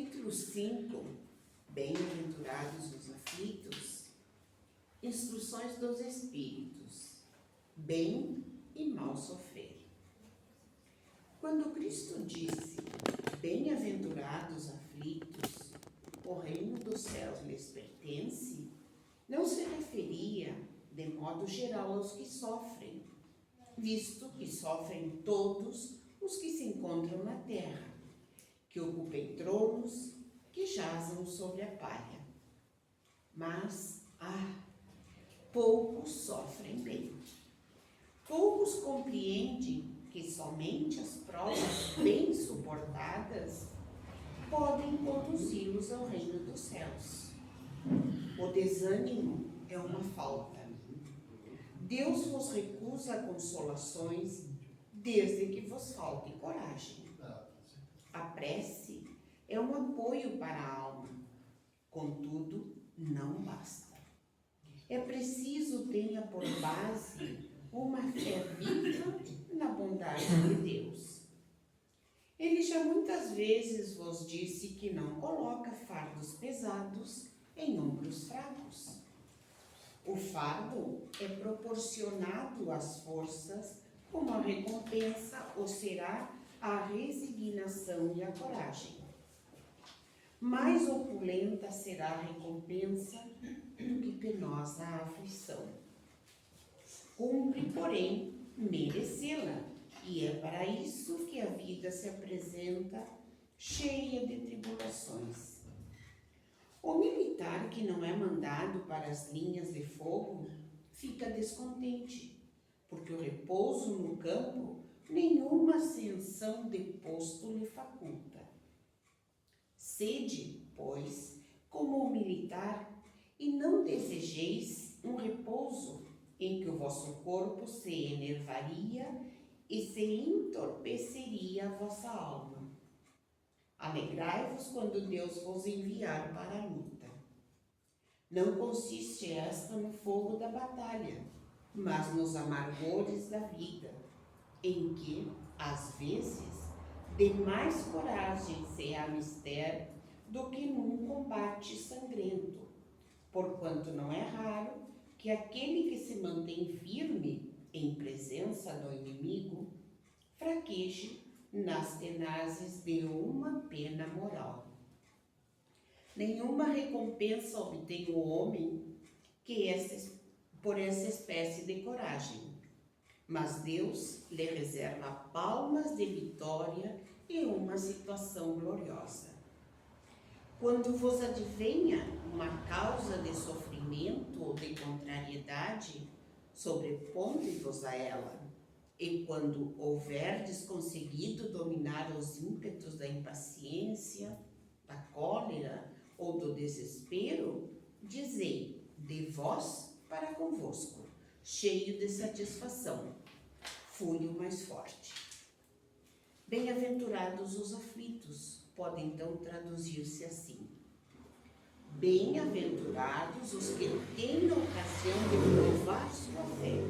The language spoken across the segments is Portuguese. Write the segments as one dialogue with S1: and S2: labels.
S1: Capítulo 5, Bem-aventurados os aflitos, instruções dos Espíritos, bem e mal sofrer. Quando Cristo disse, bem-aventurados aflitos, o reino dos céus lhes pertence, não se referia de modo geral aos que sofrem, visto que sofrem todos os que se encontram na terra, que ocupem tronos, que jazam sobre a palha. Mas, poucos sofrem bem. Poucos compreendem que somente as provas bem suportadas podem conduzi-los ao reino dos céus. O desânimo é uma falta. Deus vos recusa consolações desde que vos falte coragem. A prece é um apoio para a alma, contudo, não basta. É preciso tenha por base uma fé viva na bondade de Deus. Ele já muitas vezes vos disse que não coloca fardos pesados em ombros fracos. O fardo é proporcionado às forças como a recompensa ou será a resignação e a coragem. Mais opulenta será a recompensa do que penosa a aflição. Cumpre, porém, merecê-la, e é para isso que a vida se apresenta cheia de tribulações. O militar que não é mandado para as linhas de fogo fica descontente, porque o repouso no campo nenhuma ascensão de posto lhe faculta. Sede, pois, como o militar, e não desejeis um repouso em que o vosso corpo se enervaria e se entorpeceria a vossa alma. Alegrai-vos quando Deus vos enviar para a luta. Não consiste esta no fogo da batalha, mas nos amargores da vida, em que, às vezes, de mais coragem se há mister do que num combate sangrento, porquanto não é raro que aquele que se mantém firme em presença do inimigo fraqueje nas tenazes de uma pena moral. Nenhuma recompensa obtém o homem por essa espécie de coragem, mas Deus lhe reserva palmas de vitória e uma situação gloriosa. Quando vos advenha uma causa de sofrimento ou de contrariedade, sobreponde-vos a ela, e quando houverdes conseguido dominar os ímpetos da impaciência, da cólera ou do desespero, dizei de vós para convosco, cheio de satisfação, fui o mais forte. Bem-aventurados os aflitos, pode então traduzir-se assim. Bem-aventurados os que têm ocasião de provar sua fé,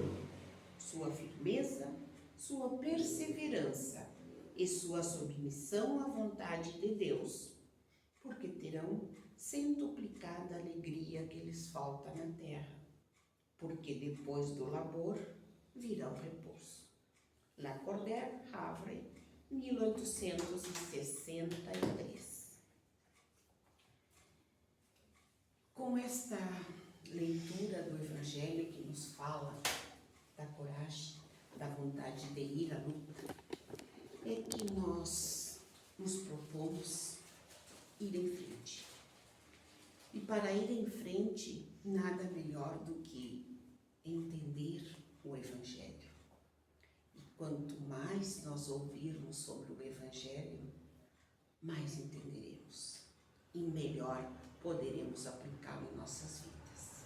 S1: sua firmeza, sua perseverança e sua submissão à vontade de Deus, porque terão centuplicada alegria que lhes falta na terra, porque depois do labor virá o repouso. Lacordaire, Havre, 1863. Com esta leitura do Evangelho que nos fala da coragem, da vontade de ir à luta, é que nós nos propomos ir em frente. E para ir em frente, nada melhor do que entender o Evangelho. E quanto mais nós ouvirmos sobre o Evangelho, mais entenderemos e melhor poderemos aplicá-lo em nossas vidas.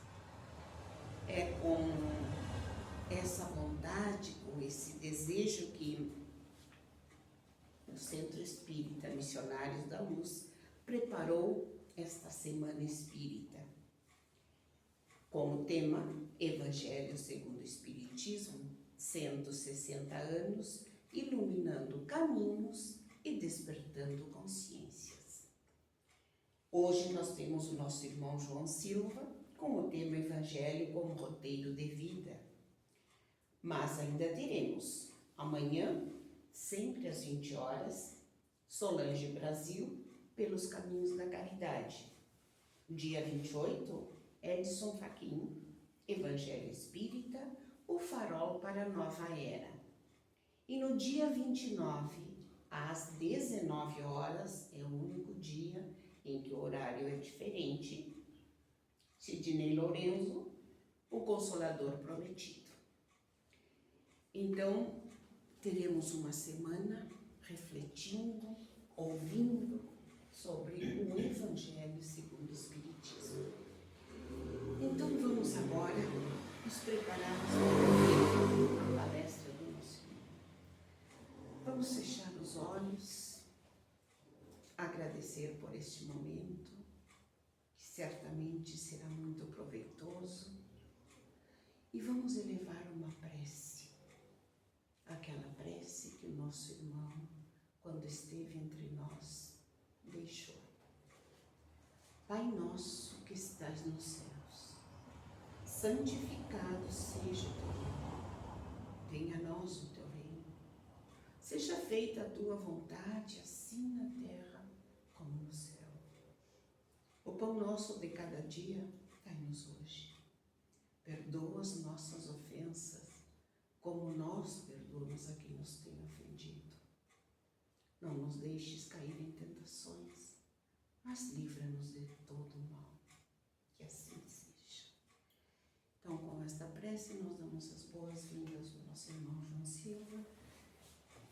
S1: É com essa vontade, com esse desejo que o Centro Espírita Missionários da Luz preparou esta Semana Espírita, com o tema Evangelho segundo o Espiritismo, 160 anos, iluminando caminhos e despertando consciências. Hoje nós temos o nosso irmão João Silva com o tema Evangelho como roteiro de vida. Mas ainda teremos amanhã, sempre às 20 horas, Solange Brasil, Pelos Caminhos da Caridade. Dia 28, Edson Fachin, Evangelho Espírita, o farol para a nova era. E no dia 29, às 19 horas, é o único dia em que o horário é diferente, Sidney Lourenço, o Consolador Prometido. Então, teremos uma semana refletindo, ouvindo sobre o Evangelho segundo o Espiritismo. Então, vamos agora nos prepararmos para a palestra do nosso irmão. Vamos fechar os olhos, agradecer por este momento, que certamente será muito proveitoso, e vamos elevar uma prece, aquela prece que o nosso irmão, quando esteve entre nós, deixou. Pai nosso que estás nos céus, santificado seja o teu nome, venha a nós o teu reino, seja feita a tua vontade, assim na terra como no céu. O pão nosso de cada dia, dai-nos hoje. Perdoa as nossas ofensas, como nós perdoamos a quem nos tem ofendido. Não nos deixes cair em tentações, mas livra-nos de todo o mal. Que assim seja. Então, com esta prece, nós damos as boas-vindas ao nosso irmão João Silva.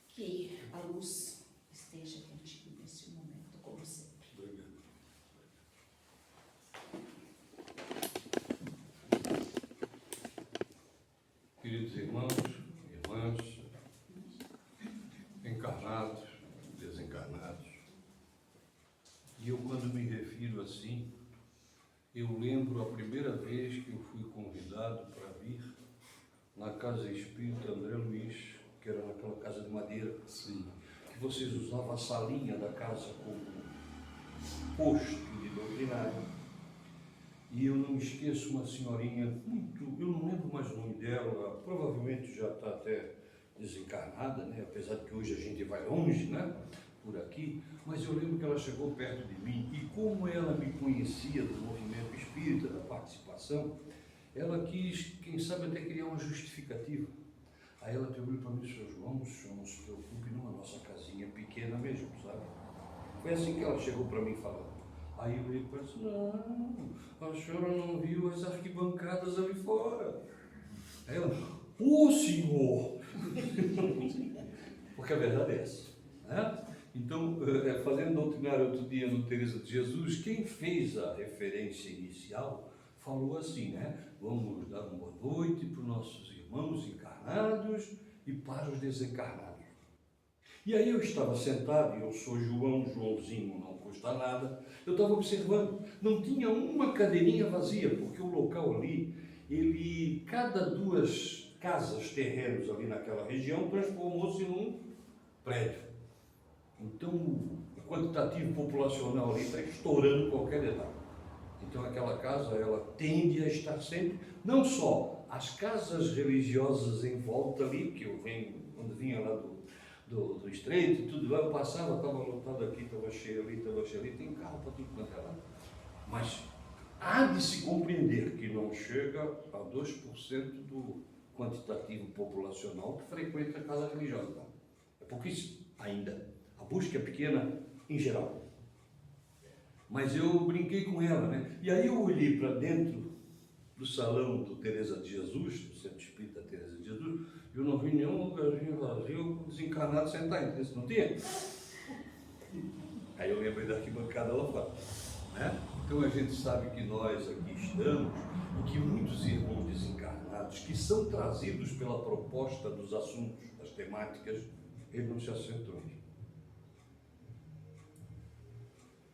S1: Que a luz esteja contigo neste momento, como sempre.
S2: Obrigado. Queridos irmãos, irmãs, encarnados, desencarnados, e eu, quando me refiro assim, eu lembro a primeira vez que eu fui convidado para vir na Casa Espírita André Luiz, que era naquela casa de madeira. Sim. Que vocês usavam a salinha da casa como posto de doutrinário. E eu não me esqueço uma senhorinha muito, eu não lembro mais o nome dela, provavelmente já está até desencarnada, né? Apesar de que hoje a gente vai longe, né? Por aqui, mas eu lembro que ela chegou perto de mim e como ela me conhecia do movimento espírita, da participação, ela quis, quem sabe, até criar uma justificativa. Aí ela pegou para mim e disse: João, o senhor não se preocupe, não, a nossa casinha é pequena mesmo, sabe? Foi assim que ela chegou para mim falando. Aí eu olhei para ela e disse: não, a senhora não viu as arquibancadas ali fora. Aí ela: ô senhor! Porque a verdade é essa, né? Então, fazendo doutrinário outro dia no Teresa de Jesus, quem fez a referência inicial falou assim, né? Vamos dar uma boa noite para os nossos irmãos encarnados e para os desencarnados. E aí eu estava sentado, e eu sou Joãozinho, não custa nada, eu estava observando, não tinha uma cadeirinha vazia, porque o local ali, cada duas casas, terrenos ali naquela região, transformou-se num prédio. Então, o quantitativo populacional ali está estourando qualquer etapa. Então, aquela casa, ela tende a estar sempre, não só as casas religiosas em volta ali, que eu venho, quando vinha lá do Estreito, tudo lá, eu passava, estava lotado aqui, estava cheio ali, tem carro para tudo quanto é lá. Mas há de se compreender que não chega a 2% do quantitativo populacional que frequenta a casa religiosa. Não. É pouquíssimo ainda. A busca é pequena em geral. Mas eu brinquei com ela, né? E aí eu olhei para dentro do salão do Teresa de Jesus, do Centro Espírita Teresa de Jesus, e eu não vi nenhum lugarzinho vazio, desencarnado sentado. Isso não tinha? Aí eu lembrei da arquibancada lá fora, né? Então a gente sabe que nós aqui estamos, e que muitos irmãos desencarnados, que são trazidos pela proposta dos assuntos, das temáticas, eles não se assentam aqui.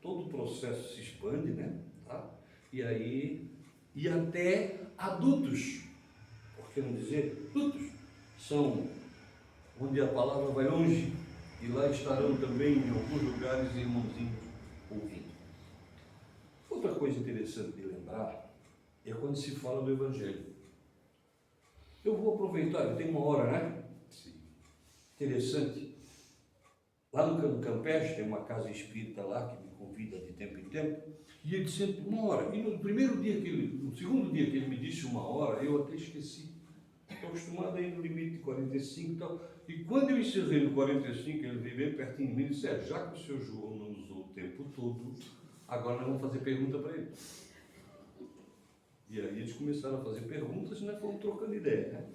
S2: Todo o processo se expande, né? Tá? E aí, e até adultos, por que não dizer adultos, são onde a palavra vai longe, e lá estarão também em alguns lugares irmãozinhos ouvindo. coisa interessante de lembrar é quando se fala do Evangelho. Eu vou aproveitar, tem uma hora, né? Sim. Interessante. Lá no Campeche tem uma casa espírita lá que me convida de tempo em tempo, e ele sempre uma hora. E no primeiro dia no segundo dia que ele me disse uma hora, eu até esqueci. Estou acostumado a ir no limite de 45 e tal. E quando eu encerrei no 45, ele veio bem pertinho de mim e disse: já que o senhor João não usou o tempo todo, agora nós vamos fazer pergunta para ele. E aí eles começaram a fazer perguntas e nós fomos trocando ideia, né?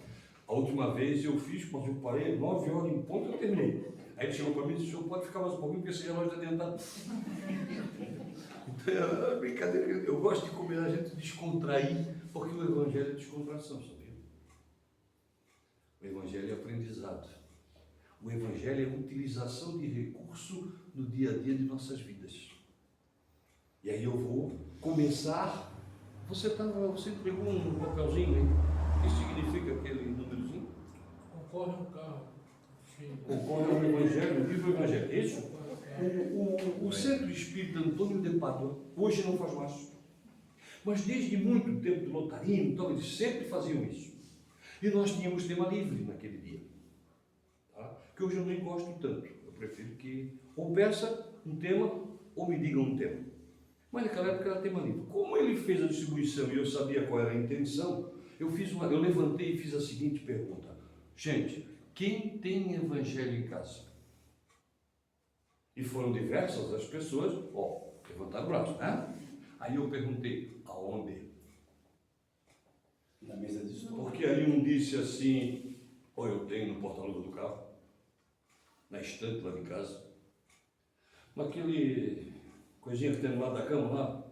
S2: A última vez eu fiz, mas eu parei 9 horas em ponto e eu terminei. Aí ele chegou para mim e disse: o senhor pode ficar mais um pouquinho, porque esse relógio está adiantado. Então é brincadeira. Eu gosto de combinar a gente descontrair, porque o Evangelho é descontração, sabia? O Evangelho é aprendizado. O Evangelho é utilização de recurso no dia a dia de nossas vidas. E aí eu vou começar. Você entregou um papelzinho aí? O que significa aquele númerozinho?
S3: Concorre um carro.
S2: Concorre ao Evangelho, viva o Evangelho. É isso? O Centro Espírita Antônio de Pádua hoje não faz mais. Mas desde muito tempo, do Lotarino, então, eles sempre faziam isso. E nós tínhamos tema livre naquele dia. Tá? Que hoje eu nem gosto tanto. Eu prefiro que ou peça um tema ou me digam um tema. Mas naquela época era tema livre. Como ele fez a distribuição e eu sabia qual era a intenção, eu levantei e fiz a seguinte pergunta: gente, quem tem Evangelho em casa? E foram diversas as pessoas, levantaram o braço, né? Aí eu perguntei: aonde?
S4: Na mesa de som.
S2: Porque aí um disse assim: eu tenho no porta-luva do carro, na estante lá de casa, naquele coisinha que tem no lado da cama lá,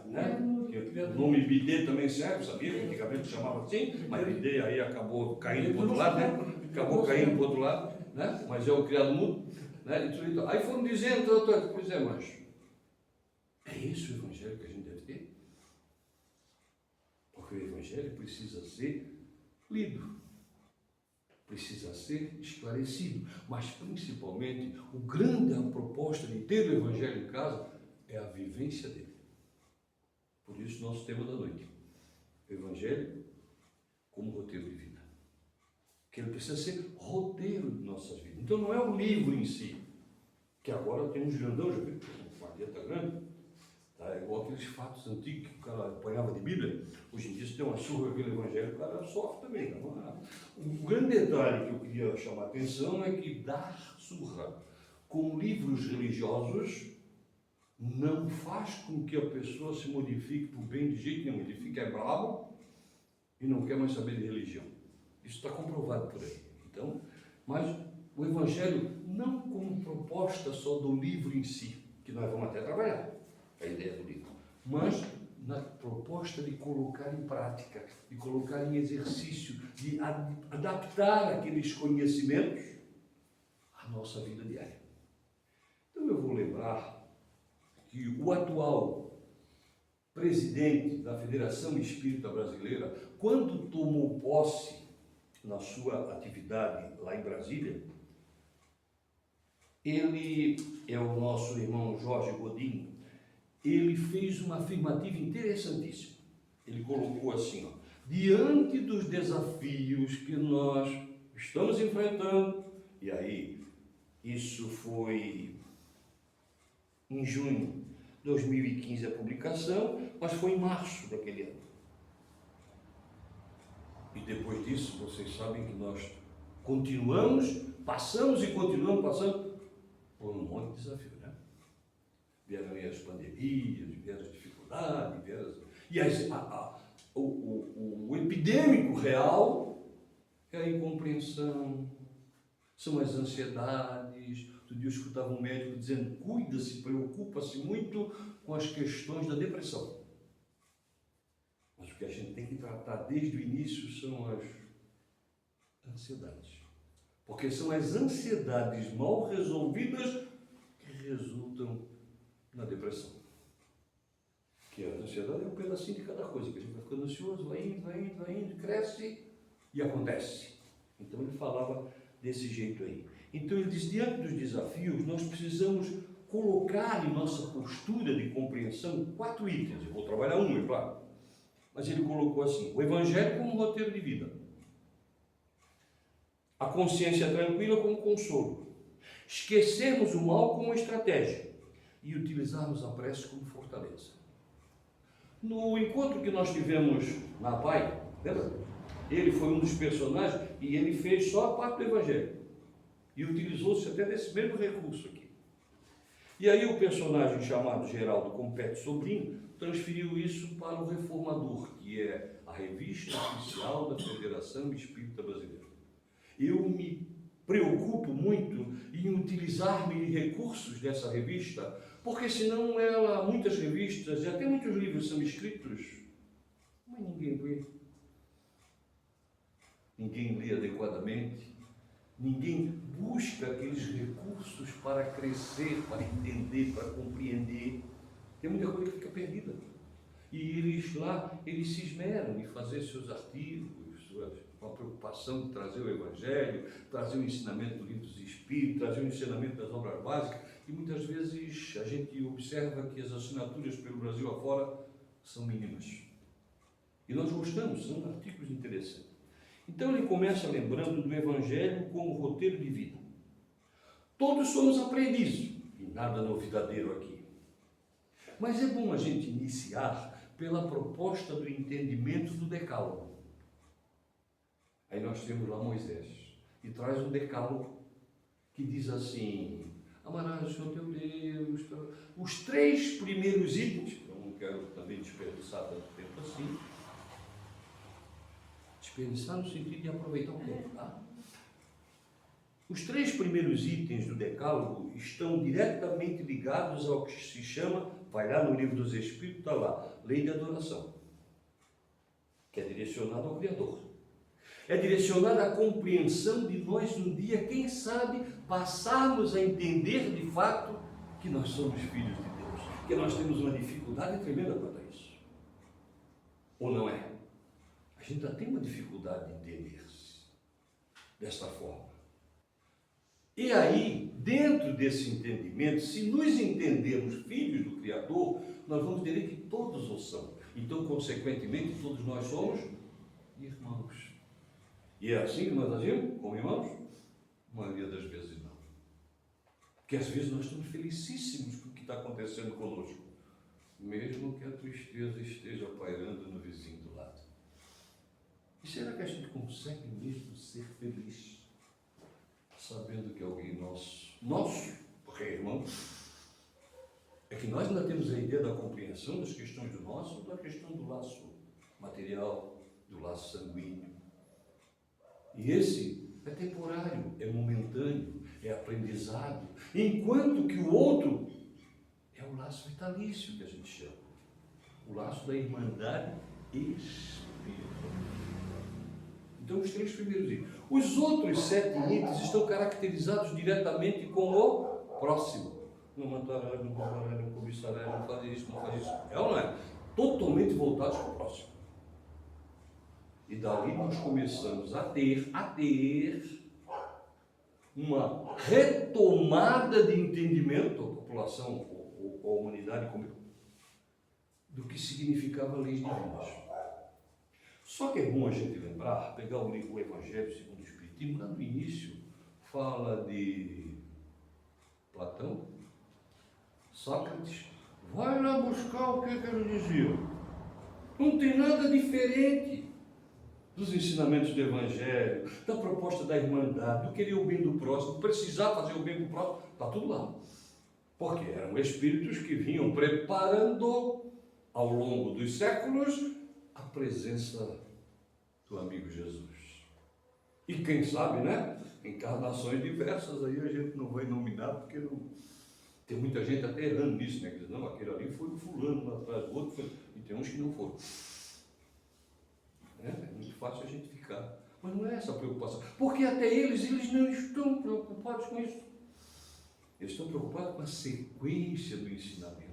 S2: né? Que o nome bidê também serve, sabia? Que antigamente chamava assim, mas bidê aí acabou caindo para o outro lado, né? Acabou caindo para o outro lado, né? Mas é o criado mudo, né? E aí foram dizendo, pois é, mas é esse o Evangelho que a gente deve ter? Porque o Evangelho precisa ser lido, precisa ser esclarecido, mas principalmente a proposta de ter o Evangelho em casa é a vivência dele. Por isso nosso tema da noite, o Evangelho como roteiro de vida, que ele precisa ser roteiro de nossas vidas. Então não é o livro em si, que agora tem uns grandão, já viu, uma dieta grande, tá? É igual aqueles fatos antigos que o cara apanhava de Bíblia. Hoje em dia, se tem uma surra aquele Evangelho, o cara sofre também. Tá? O grande detalhe que eu queria chamar a atenção é que dar surra com livros religiosos não faz com que a pessoa se modifique para o bem de jeito nenhum. Ele fica bravo e não quer mais saber de religião. Isso está comprovado por aí. Então, mas o Evangelho não como proposta só do livro em si, que nós vamos até trabalhar, a ideia do livro, mas na proposta de colocar em prática, de colocar em exercício, de adaptar aqueles conhecimentos à nossa vida diária. Então eu vou lembrar que o atual presidente da Federação Espírita Brasileira, quando tomou posse na sua atividade lá em Brasília, ele é o nosso irmão Jorge Godinho. Ele fez uma afirmativa interessantíssima. Ele colocou assim, diante dos desafios que nós estamos enfrentando, e aí isso foi em junho de 2015 a publicação, mas foi em março daquele ano. E depois disso, vocês sabem que nós passamos e continuamos passando por um monte de desafios, né? Vieram aí as pandemias, vieram as dificuldades, o epidêmico real é a incompreensão, são as ansiedades. Outro dia eu escutava um médico dizendo: cuida-se, preocupa-se muito com as questões da depressão. Mas o que a gente tem que tratar desde o início são as ansiedades. Porque são as ansiedades mal resolvidas que resultam na depressão. Que a ansiedade é um pedacinho de cada coisa, que a gente vai ficando ansioso, vai indo, cresce e acontece. Então ele falava desse jeito aí. Então ele diz: diante dos desafios, nós precisamos colocar em nossa postura de compreensão 4 itens. Eu vou trabalhar um, é claro. Mas ele colocou assim: o Evangelho como roteiro de vida, a consciência tranquila como consolo, esquecermos o mal como estratégia e utilizarmos a prece como fortaleza. No encontro que nós tivemos na PAI, lembra? Ele foi um dos personagens e ele fez só a parte do Evangelho e utilizou-se até desse mesmo recurso aqui. E aí o personagem chamado Geraldo Compete Sobrinho transferiu isso para o Reformador, que é a revista oficial da Federação Espírita Brasileira. Eu me preocupo muito em utilizar-me de recursos dessa revista, porque senão muitas revistas e até muitos livros são escritos, mas ninguém lê. Ninguém lê adequadamente, ninguém busca aqueles recursos para crescer, para entender, para compreender. Tem muita coisa que fica perdida. E eles se esmeram em fazer seus artigos, com a preocupação de trazer o Evangelho, trazer o ensinamento do Livro dos Espíritos, trazer o ensinamento das obras básicas, e muitas vezes a gente observa que as assinaturas pelo Brasil afora são mínimas. E nós gostamos, são artigos interessantes. Então ele começa lembrando do Evangelho como roteiro de vida. Todos somos aprendizes, e nada novidadeiro aqui. Mas é bom a gente iniciar pela proposta do entendimento do Decálogo. Aí nós temos lá Moisés, e traz um Decálogo que diz assim: amarás o Senhor teu Deus. Os 3 primeiros itens, eu não quero também desperdiçar tanto tempo assim, desperdiçar no sentido de aproveitar o tempo, tá? Os 3 primeiros itens do Decálogo estão diretamente ligados ao que se chama, vai lá no Livro dos Espíritos, está lá, lei de adoração, que é direcionada ao Criador. É direcionada à compreensão de nós um dia, quem sabe, passarmos a entender de fato que nós somos filhos de Deus, que nós temos uma dificuldade tremenda quanto a isso. Ou não é? A gente ainda tem uma dificuldade de entender-se desta forma. E aí, dentro desse entendimento, se nos entendermos filhos do Criador, nós vamos entender que todos o são. Então, consequentemente, todos nós somos irmãos. E é assim que nós agimos como irmãos? A maioria das vezes não. Porque às vezes nós estamos felicíssimos com o que está acontecendo conosco, mesmo que a tristeza esteja pairando no vizinho do lado. E será que a gente consegue mesmo ser feliz, sabendo que alguém nosso, porque é irmão, é que nós ainda temos a ideia da compreensão das questões do nosso ou da questão do laço material, do laço sanguíneo. E esse é temporário, é momentâneo, é aprendizado, enquanto que o outro é o laço vitalício que a gente chama, o laço da irmandade espiritual. Então, os 3 primeiros itens. Os outros 7 itens estão caracterizados diretamente com o próximo. Não matarás, não roubarás, não cobiçarás, não faz isso, não faz isso. É ou não é? Totalmente voltados para o próximo. E dali nós começamos a ter uma retomada de entendimento, a população, a humanidade, do que significava leis divinas. Só que é bom a gente lembrar, pegar o livro Evangelho segundo o Espiritismo, lá no início fala de Platão, Sócrates, vai lá buscar o que eles diziam. Não tem nada diferente dos ensinamentos do Evangelho, da proposta da irmandade, do querer o bem do próximo, precisar fazer o bem do próximo, está tudo lá. Porque eram espíritos que vinham preparando ao longo dos séculos a presença do amigo Jesus. E quem sabe, né? Encarnações diversas, aí a gente não vai nominar, porque não... tem muita gente até errando nisso, né? Que diz, não, aquele ali foi o fulano lá atrás, o outro foi... E tem uns que não foram. É muito fácil a gente ficar. Mas não é essa a preocupação. Porque até eles não estão preocupados com isso. Eles estão preocupados com a sequência do ensinamento,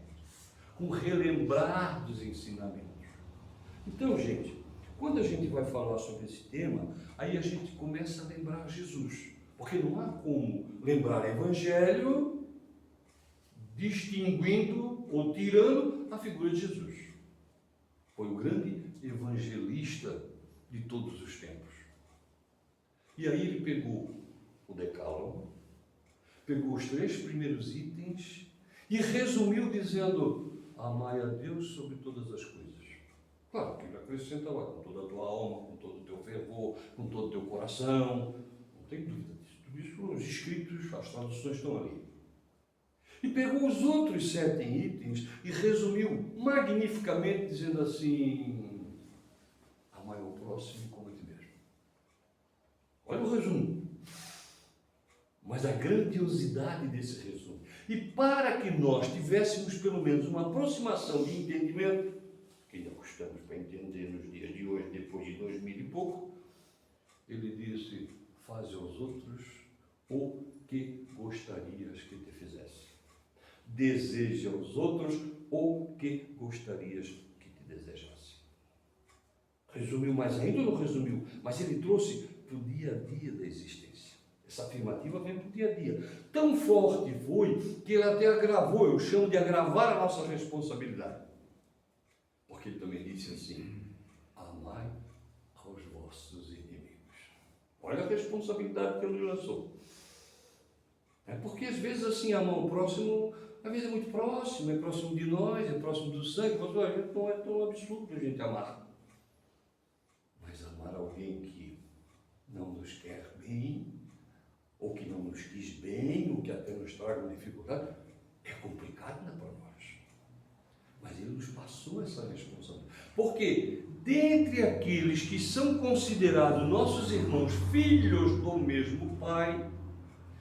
S2: com relembrar dos ensinamentos. Então, gente, quando a gente vai falar sobre esse tema, aí a gente começa a lembrar Jesus. Porque não há como lembrar Evangelho distinguindo ou tirando a figura de Jesus. Foi o grande evangelista de todos os tempos. E aí ele pegou o Decálogo, pegou os 3 primeiros itens e resumiu dizendo: amai a Deus sobre todas as coisas. Claro que ele acrescenta lá, com toda a tua alma, com todo o teu fervor, com todo o teu coração. Não tem dúvida disso. Tudo isso, os escritos, as traduções estão ali. E pegou os outros 7 itens e resumiu magnificamente, dizendo assim: amai ao próximo como a ti mesmo. Olha o resumo. Mas a grandiosidade desse resumo. E para que nós tivéssemos pelo menos uma aproximação de entendimento, que ainda custamos para entender nos dias de hoje, depois de 2000 e pouco, ele disse: faze aos outros o que gostarias que te fizesse. Deseje aos outros o que gostarias que te desejasse. Resumiu mais ainda ou não resumiu? Mas ele trouxe para o dia a dia da existência. Essa afirmativa vem para o dia a dia. Tão forte foi que ele até agravou, eu chamo de agravar a nossa responsabilidade. Porque ele também disse assim: amai aos vossos inimigos. Olha a responsabilidade que ele lançou. É porque às vezes assim, amar o próximo, às vezes é muito próximo, é próximo de nós, é próximo do sangue, mas a gente não é tão absurdo a gente amar. Mas amar alguém que não nos quer bem, ou que não nos quis bem, ou que até nos traga uma dificuldade, é complicado, não é para nós. Mas ele nos passou essa responsabilidade. Porque dentre aqueles que são considerados nossos irmãos, filhos do mesmo Pai,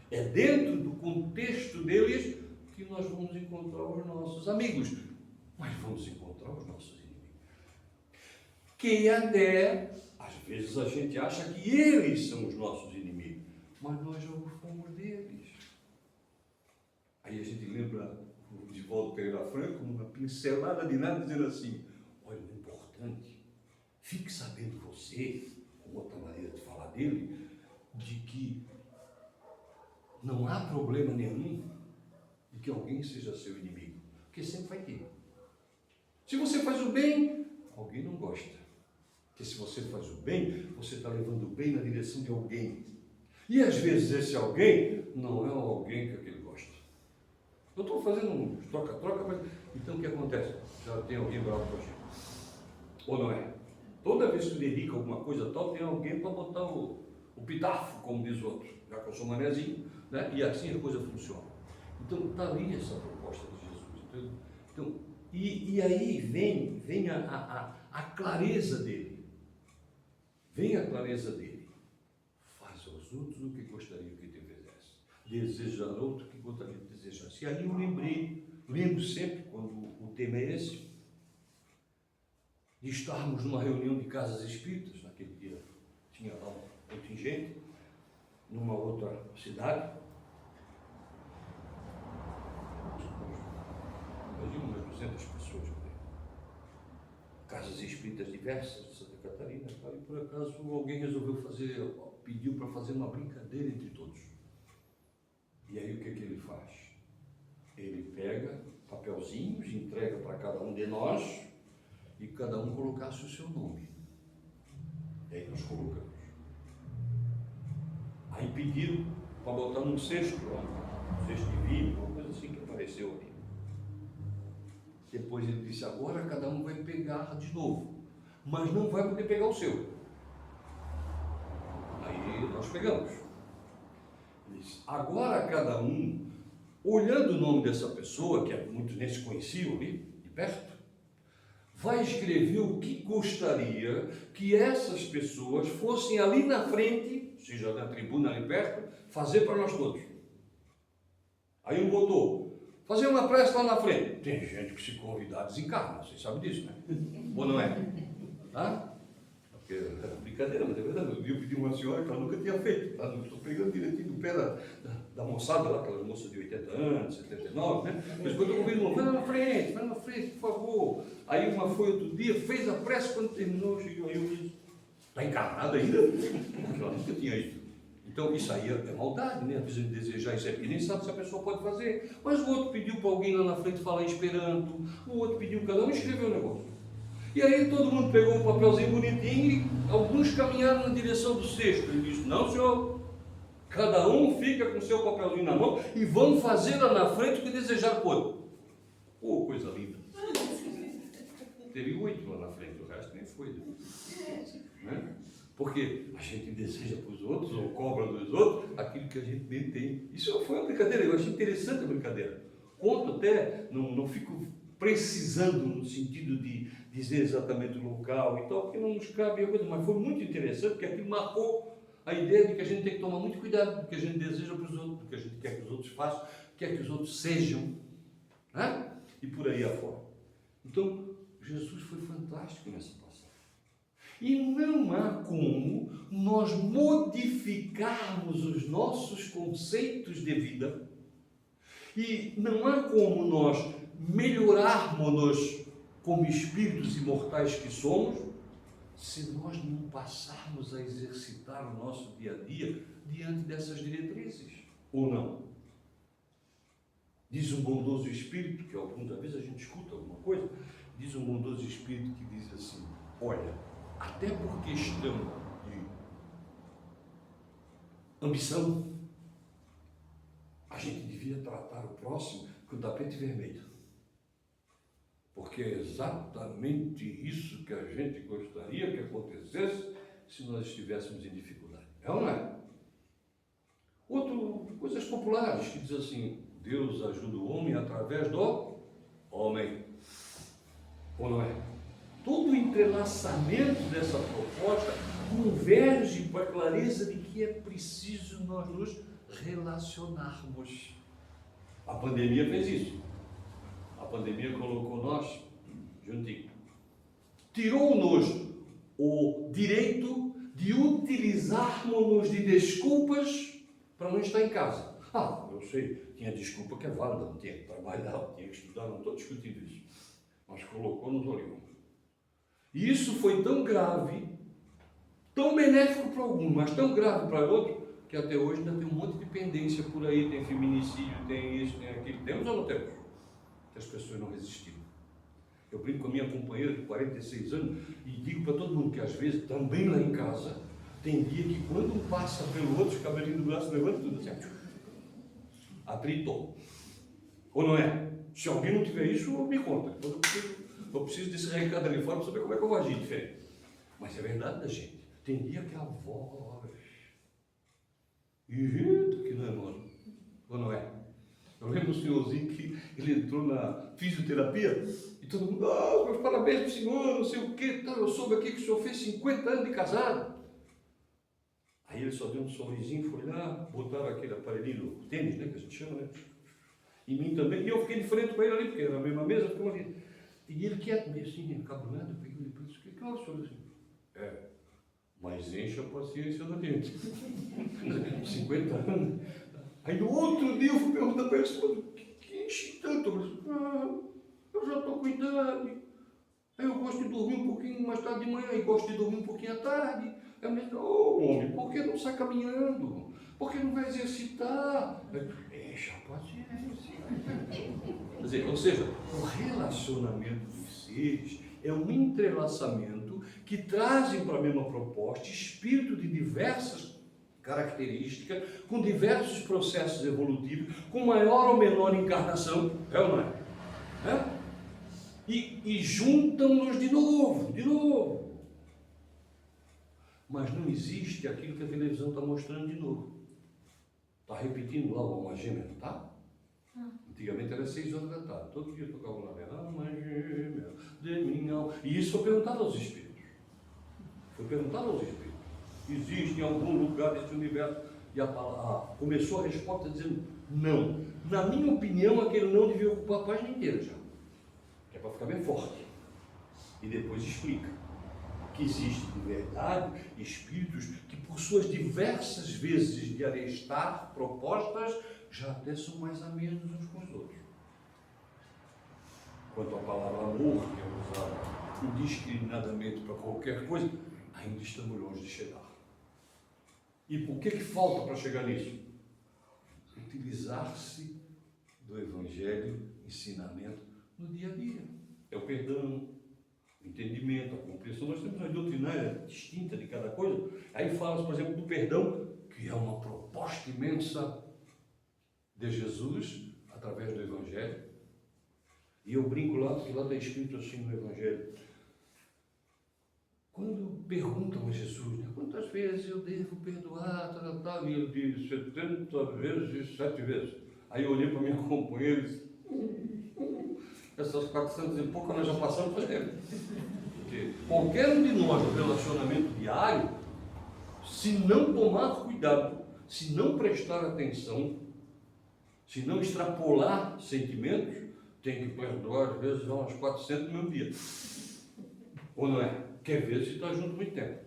S2: é dentro do contexto deles que nós vamos encontrar os nossos amigos, mas vamos encontrar os nossos inimigos. Que até, às vezes a gente acha que eles são os nossos inimigos, mas nós já fomos deles. Aí a gente lembra o Divaldo Pereira Franco, numa pincelada de nada, dizendo assim: olha, o importante, fique sabendo você, com outra maneira de falar dele, de que não há problema nenhum de que alguém seja seu inimigo, porque sempre vai ter. Se você faz o bem, alguém não gosta. Porque se você faz o bem, você está levando o bem na direção de alguém. E às vezes esse alguém não é alguém que aquele gosta. Eu estou fazendo um troca-troca, mas então o que acontece? Já tem alguém bravo com a gente. Ou não é? Toda vez que tu dedica alguma coisa tal, tem alguém para botar o pitafo, como diz o outro. Já que eu sou manezinho, né? E assim a coisa funciona. Então está ali essa proposta de Jesus. Então, e aí vem a clareza dele. Vem a clareza dele. Faz aos outros o que gostaria que te fizesse. Desejar outro que gostaria que desejasse. E aí eu lembro sempre, quando o tema é esse, de estarmos numa reunião de casas espíritas, naquele dia tinha lá um contingente, numa outra cidade. Imagina umas 200 pessoas por aí. Casas espíritas diversas de Santa Catarina, e por acaso alguém resolveu pediu para fazer uma brincadeira entre todos. E aí o que ele faz? Ele pega papelzinhos, entrega para cada um de nós e cada um colocasse o seu nome. E aí nós colocamos. Aí pediram para botar num cesto, um cesto de vinho, uma coisa assim que apareceu ali. Depois ele disse: agora cada um vai pegar de novo, mas não vai poder pegar o seu. Aí nós pegamos. Ele disse: agora cada um, olhando o nome dessa pessoa, que muitos nem se conheciam ali, de perto, vai escrever o que gostaria que essas pessoas fossem ali na frente, seja na tribuna ali perto, fazer para nós todos. Aí um botou: fazer uma prece lá na frente. Tem gente que se convidar desencarna, vocês sabem disso, né? Ou não é? Tá? Porque é brincadeira, mas é verdade. Eu pedi uma senhora que ela nunca tinha feito. Tá? Estou pegando direitinho do pé da moçada lá, aquela moça de 80 anos, 79, né? Mas quando eu convido uma, vai na frente, por favor. Aí uma foi outro dia, fez a prece, quando terminou, chegou aí, eu disse: está encarnada ainda? Porque ela nunca tinha ido. Então isso aí é maldade, né? A gente desejar isso é porque nem sabe se a pessoa pode fazer. Mas o outro pediu para alguém lá na frente falar esperanto, o outro pediu, cada um escreveu o negócio. E aí todo mundo pegou um papelzinho bonitinho e alguns caminharam na direção do cesto. Ele disse, não senhor, cada um fica com o seu papelzinho na mão e vão fazer lá na frente o que desejar por outro. Oh, coisa linda. Teve 8 lá na frente, o resto nem foi. Né? Porque a gente deseja para os outros, ou cobra dos outros, aquilo que a gente nem tem. Isso foi uma brincadeira, eu achei interessante a brincadeira. Conto até, não fico precisando no sentido de dizer exatamente o local e tal, porque não nos cabe a coisa, mas foi muito interessante, porque aquilo marcou a ideia de que a gente tem que tomar muito cuidado do que a gente deseja para os outros, do que a gente quer que os outros façam, quer que os outros sejam, né? E por aí afora. Então, Jesus foi fantástico nessa passagem. E não há como nós modificarmos os nossos conceitos de vida, e não há como nós melhorarmos-nos como espíritos imortais que somos, se nós não passarmos a exercitar o nosso dia a dia diante dessas diretrizes, ou não? Diz um bondoso espírito, que algumas vezes a gente escuta alguma coisa, diz um bondoso espírito que diz assim, olha, até por questão de ambição, a gente devia tratar o próximo com o tapete vermelho. Porque é exatamente isso que a gente gostaria que acontecesse se nós estivéssemos em dificuldade. É ou não é? Coisas populares que diz assim, Deus ajuda o homem através do homem. Ou não é? Todo o entrelaçamento dessa proposta converge para a clareza de que é preciso nós nos relacionarmos. A pandemia fez isso. A pandemia colocou nós juntinho. Tirou-nos o direito de utilizarmos-nos de desculpas para não estar em casa. Ah, eu sei, tinha desculpa que é válida, não tinha que trabalhar, não tinha que estudar, não estou discutindo isso. Mas colocou-nos ali. E isso foi tão grave, tão benéfico para algum, mas tão grave para outro, que até hoje ainda tem um monte de pendência por aí, tem feminicídio, tem isso, tem aquilo. Temos ou não temos? Que as pessoas não resistiram. Eu brinco com a minha companheira de 46 anos e digo para todo mundo que às vezes, também lá em casa, tem dia que quando um passa pelo outro, os cabelinhos do braço levantam tudo assim, atritou. Ou não é? Se alguém não tiver isso, me conta. Eu preciso desse recado ali fora para saber como é que eu vou agir diferente. Mas é verdade da gente. Tem dia que a voz... Eita, que nervoso. Ou não é? Eu lembro um senhorzinho que ele entrou na fisioterapia e todo mundo, meus parabéns para o senhor, não sei o quê, eu soube aqui que o senhor fez 50 anos de casado. Aí ele só deu um sorrisinho, foi lá, botaram aquele aparelhinho no tênis, né, que a gente chama, né? Em mim também, e eu fiquei de frente com ele ali, porque era na mesma mesa, ficamos ali. E ele quieto, meio assim, encabulado, pegou e disse, o que houve, senhor? Mas enche a paciência da gente. 50 anos. Aí no outro dia eu fui perguntar para ele, que enche tanto? Eu disse, eu já estou com idade. Aí eu gosto de dormir um pouquinho mais tarde de manhã, e gosto de dormir um pouquinho à tarde. Aí eu me disse, homem, por que não sai caminhando? Por que não vai exercitar? Enche a paciência. Quer dizer, ou seja, o relacionamento dos seres é um entrelaçamento que trazem para a mesma proposta espírito de diversas características, com diversos processos evolutivos, com maior ou menor encarnação, é ou não é? E juntam-nos de novo. Mas não existe aquilo que a televisão está mostrando de novo. Está repetindo lá uma gêmea, tá? Antigamente era 6 horas da tarde, todo dia tocava lá, uma gêmea de minhão. E isso foi perguntado aos espíritos. Existe em algum lugar desse universo? E começou a resposta dizendo não. Na minha opinião, aquele não devia ocupar a página inteira já. Que é para ficar bem forte. E depois explica que existe de verdade espíritos que por suas diversas vezes de arestar propostas já até são mais amenos uns com os outros. Quanto à palavra amor, que é usada indiscriminadamente para qualquer coisa, ainda estamos longe de chegar. E por que falta para chegar nisso? Utilizar-se do Evangelho, ensinamento no dia a dia. É o perdão, o entendimento, a compreensão. Nós temos uma doutrinária distinta de cada coisa. Aí fala, por exemplo, do perdão, que é uma proposta imensa de Jesus, através do Evangelho. E eu brinco lá, porque lá está escrito assim no Evangelho. Quando perguntam a Jesus, né, quantas vezes eu devo perdoar, e ele diz 70 vezes, 7 vezes. Aí eu olhei para minha companheira e disse, essas 400 e pouco nós já passamos faz tempo. Porque qualquer um de nós, no relacionamento diário, se não tomar cuidado, se não prestar atenção, se não extrapolar sentimentos, tem que perdoar, às vezes, umas 400 no mesmo dia. Ou não é? Quer ver se está junto muito tempo.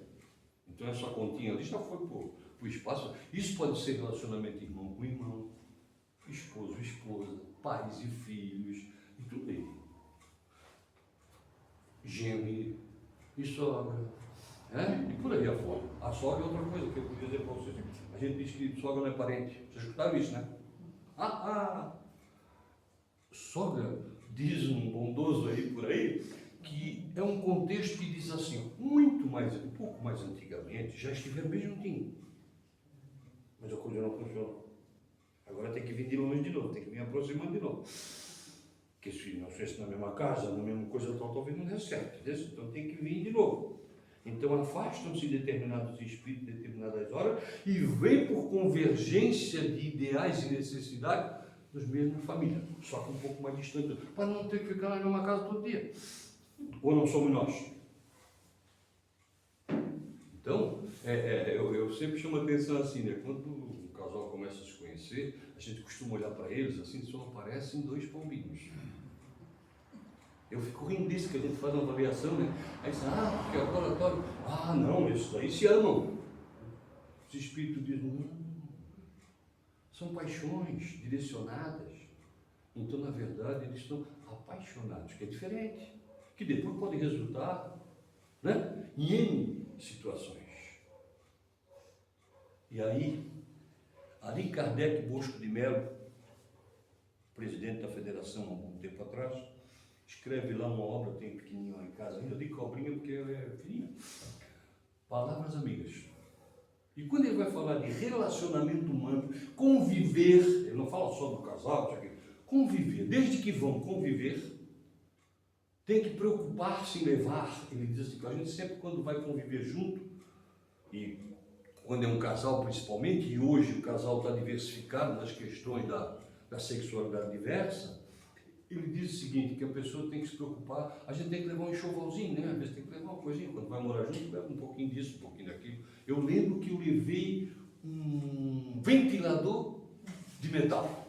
S2: Então essa continha ali já foi para o espaço. Isso pode ser relacionamento irmão com irmão, esposo, esposa, pais e filhos, e tudo aí. Gêmeo e sogra. E por aí afora. A sogra é outra coisa que eu podia dizer para vocês. A gente diz que sogra não é parente. Vocês escutaram isso, né? Sogra, diz um bondoso aí por aí, que é um contexto que diz assim, um pouco mais antigamente, já estiveram bem juntinho. Mas a coisa não funcionou. Agora tem que vir de longe de novo, tem que vir aproximando de novo. Porque se não fosse na mesma casa, na mesma coisa, talvez não dê certo. Entendeu? Então tem que vir de novo. Então afastam-se determinados espíritos, determinadas horas, e vem por convergência de ideais e necessidades dos mesmos famílias, só que um pouco mais distante, para não ter que ficar na mesma casa todo dia. Ou não somos nós? Então, eu sempre chamo a atenção assim, né? Quando um casal começa a se conhecer, a gente costuma olhar para eles assim, só aparecem 2 pombinhos. Eu fico rindo disso, que a gente faz uma avaliação, né? Aí diz, porque agora, não, esses daí se amam. Os espíritos dizem, não, são paixões direcionadas. Então, na verdade, eles estão apaixonados, que é diferente, que depois pode resultar, né, em N situações. E aí, Allan Kardec Bosco de Melo, presidente da Federação há algum tempo atrás, escreve lá uma obra, tem pequenininho lá em casa, ainda digo cobrinha porque ela é fininha, Palavras Amigas. E quando ele vai falar de relacionamento humano, conviver, ele não fala só do casal, conviver, desde que vão conviver, tem que preocupar-se em levar, ele diz assim, que a gente sempre quando vai conviver junto, e quando é um casal principalmente, e hoje o casal está diversificado nas questões da sexualidade diversa, ele diz o seguinte, que a pessoa tem que se preocupar, a gente tem que levar um enxovalzinho, né? Às vezes tem que levar uma coisinha, quando vai morar junto, leva um pouquinho disso, um pouquinho daquilo. Eu lembro que eu levei um ventilador de metal.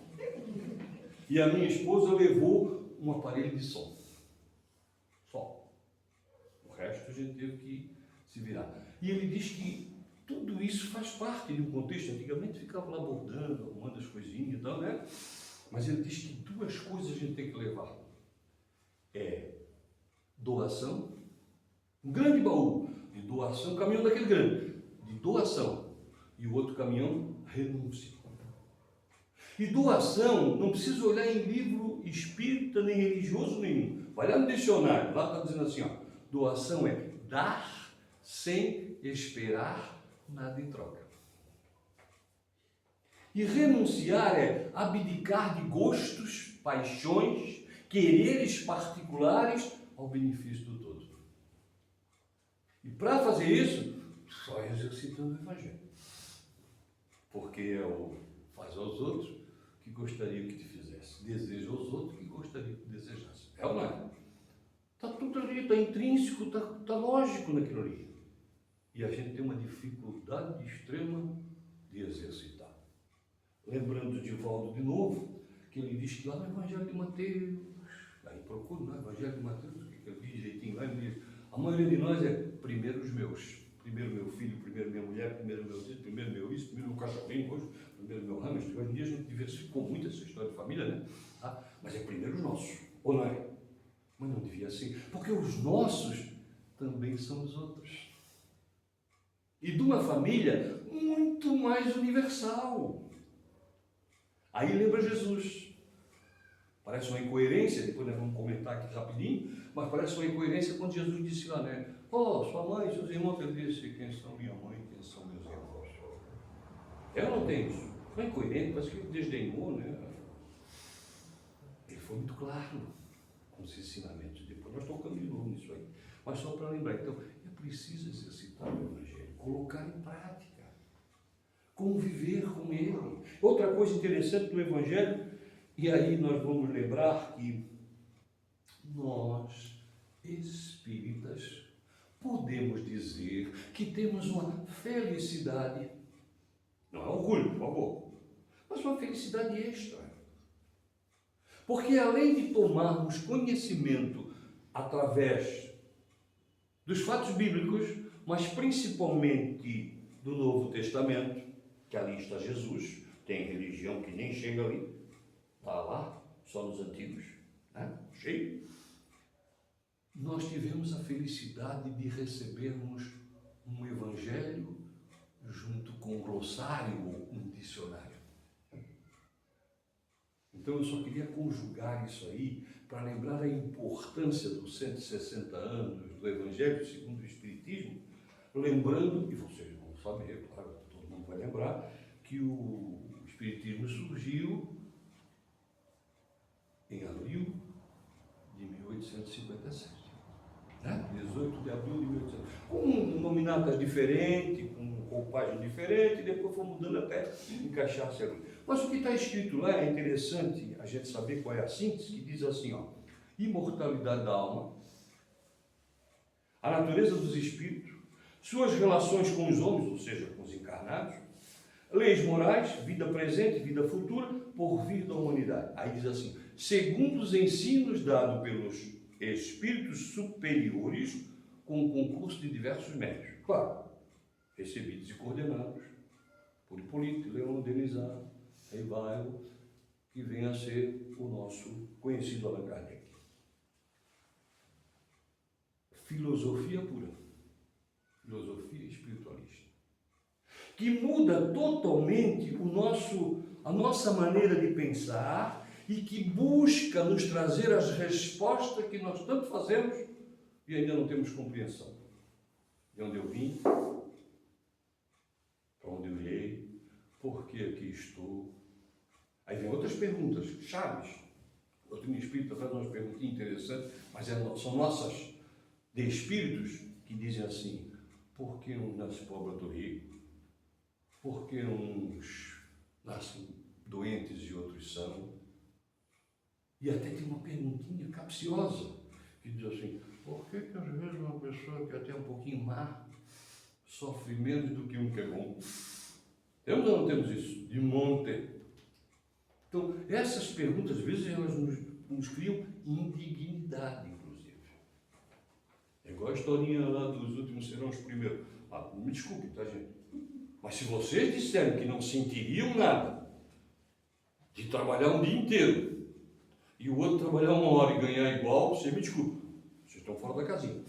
S2: E a minha esposa levou um aparelho de som. Só. O resto a gente teve que se virar. E ele diz que tudo isso faz parte de um contexto. Antigamente ficava lá bordando, arrumando as coisinhas e tal, né? Mas ele diz que 2 coisas a gente tem que levar. Doação, um grande baú de doação, um caminhão daquele grande, de doação, e o outro caminhão, renúncia. E doação, não precisa olhar em livro espírita, nem religioso nenhum. Vai lá no dicionário, lá está dizendo assim, doação é dar sem esperar nada em troca. E renunciar é abdicar de gostos, paixões, quereres particulares ao benefício do todo. E para fazer isso, só exercitando o Evangelho. Porque é o faz aos outros que gostaria que te fizesse, deseja aos outros que gostaria que desejasse. É ou não é? Está tudo ali, está intrínseco, está lógico naquilo ali. E a gente tem uma dificuldade extrema de exercitar. Lembrando de Valdo de novo, que ele diz que lá no Evangelho de Mateus, aí procura no Evangelho de Mateus, o que ele diz direitinho lá, ele diz, a maioria de nós é primeiro os meus, primeiro meu filho, primeiro minha mulher, primeiro meu filho, primeiro meu isso, primeiro meu cachorrinho, hoje, primeiro meu ramo. Hoje em dia a gente diversificou muito essa história de família, né? Mas é primeiro os nossos, ou não é? Mas não devia ser, porque os nossos também são os outros. e de uma família muito mais universal. Aí lembra Jesus. Parece uma incoerência, depois nós vamos comentar aqui rapidinho, mas parece uma incoerência quando Jesus disse lá, né? Sua mãe, seus irmãos, ele disse, quem são minha mãe, quem são meus irmãos? Eu não tenho isso. Foi incoerente, parece que ele desdenhou, né? Ele foi muito claro com os ensinamentos. Depois nós tocamos de novo nisso aí. Mas só para lembrar, então, é preciso exercitar o Evangelho, colocar em prática, conviver com ele. Outra coisa interessante do Evangelho, e aí nós vamos lembrar que nós, espíritas, podemos dizer que temos uma felicidade, não é orgulho, por favor, mas uma felicidade extra. Porque além de tomarmos conhecimento através dos fatos bíblicos, mas principalmente do Novo Testamento, que ali está Jesus, tem religião que nem chega ali, está lá, só nos antigos, né? Cheio. Nós tivemos a felicidade de recebermos um evangelho junto com um glossário ou um dicionário. Então eu só queria conjugar isso aí para lembrar a importância dos 160 anos do Evangelho segundo o Espiritismo, lembrando, e vocês vão saber, claro, todo mundo vai lembrar, que o Espiritismo surgiu em abril de 1857. 18 de abril de 1800, com nominatas diferentes, com roupagem diferente, depois foi mudando até encaixar-se ali. Mas o que está escrito lá é interessante a gente saber qual é a síntese, que diz assim, ó, imortalidade da alma, a natureza dos espíritos, suas relações com os homens, ou seja, com os encarnados, leis morais, vida presente, vida futura, por vir da humanidade. Aí diz assim, segundo os ensinos dados pelos espíritos superiores com o concurso de diversos médios. Claro, recebidos e coordenados por Hipólito, Leão, Denisard, Revival, que vem a ser o nosso conhecido Allan Kardec. Filosofia pura, filosofia espiritualista, que muda totalmente a nossa maneira de pensar e que busca nos trazer as respostas que nós tanto fazemos e ainda não temos compreensão. De onde eu vim, para onde eu irei, por que aqui estou. Aí vem outras perguntas, chaves. O doutrina espírita faz umas perguntinhas interessantes, mas são nossas de espíritos que dizem assim, por que uns nascem pobre, outro rico? Por que uns nascem doentes e outros são? E até tem uma perguntinha capciosa, que diz assim, por que às vezes uma pessoa que é até um pouquinho má sofre menos do que um que é bom? Temos ou não temos isso? De monte. Então, essas perguntas, às vezes, elas nos criam indignidade, inclusive. É igual a historinha lá dos últimos serão os primeiros. Me desculpe, tá, gente? Mas se vocês disserem que não sentiriam nada de trabalhar um dia inteiro e o outro trabalhar 1 hora e ganhar igual, você me desculpa, vocês estão fora da casinha.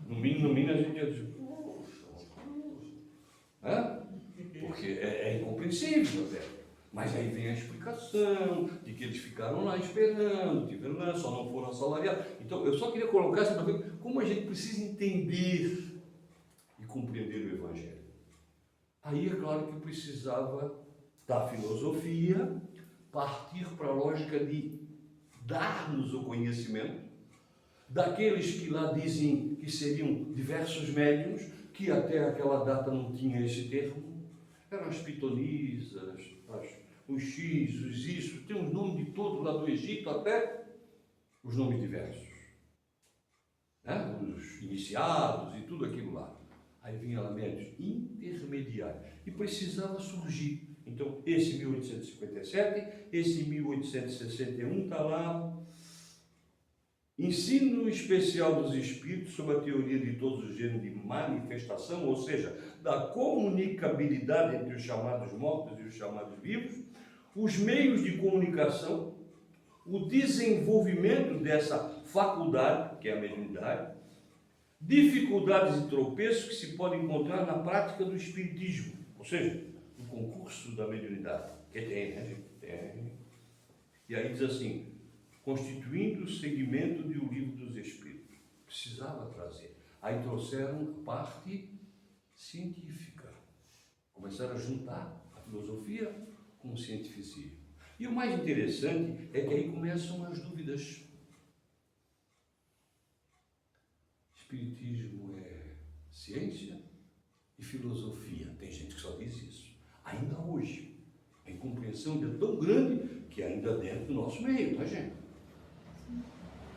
S2: No mínimo, a gente ia dizer, porque é incompreensível até. Mas aí vem a explicação de que eles ficaram lá esperando, tiveram lá, só não foram assalariados. Então, eu só queria colocar essa para ver como a gente precisa entender e compreender o Evangelho. Aí é claro que precisava da filosofia partir para a lógica de dar-nos o conhecimento daqueles que lá dizem que seriam diversos médiuns, que até aquela data não tinha esse termo, eram as pitonisas, os X, os isso, tem uns nomes de todos lá do Egito, até os nomes diversos, né? Os iniciados e tudo aquilo lá. Aí vinha lá médios intermediários e precisava surgir. Então, esse 1857, esse 1861 está lá. Ensino especial dos espíritos sobre a teoria de todos os gêneros de manifestação, ou seja, da comunicabilidade entre os chamados mortos e os chamados vivos, os meios de comunicação, o desenvolvimento dessa faculdade, que é a mediunidade, dificuldades e tropeços que se podem encontrar na prática do espiritismo, ou seja, no concurso da mediunidade, que tem, né, gente? Tem. E aí diz assim, constituindo o segmento de O Livro dos Espíritos. Precisava trazer. Aí trouxeram a parte científica. Começaram a juntar a filosofia com o cientificismo. E o mais interessante é que aí começam as dúvidas. Espiritismo é ciência e filosofia. Tem gente que só diz isso. Ainda hoje. A incompreensão ainda é tão grande que ainda é dentro do nosso meio, tá, gente?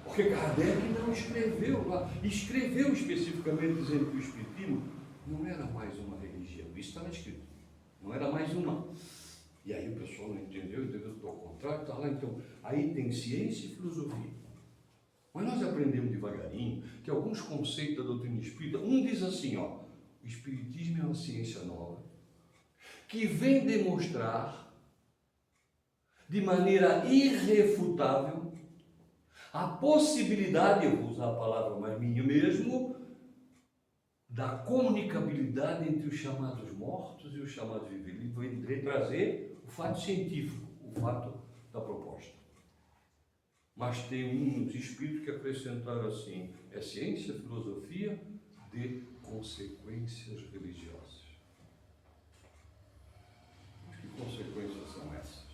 S2: Porque Kardec não escreveu lá. Escreveu especificamente dizendo que o Espiritismo não era mais uma religião. Isso estava escrito. Não era mais uma. E aí o pessoal não entendeu ao contrário, está lá. Então, aí tem ciência e filosofia. Mas nós aprendemos devagarinho que alguns conceitos da doutrina espírita, um diz assim, ó, o Espiritismo é uma ciência nova, que vem demonstrar de maneira irrefutável a possibilidade, eu vou usar a palavra mais minha mesmo, da comunicabilidade entre os chamados mortos e os chamados vivos. Ele vai trazer o fato científico, o fato da proposta. Mas tem uns espíritos que acrescentaram assim, é ciência, filosofia de consequências religiosas. Mas que consequências são essas?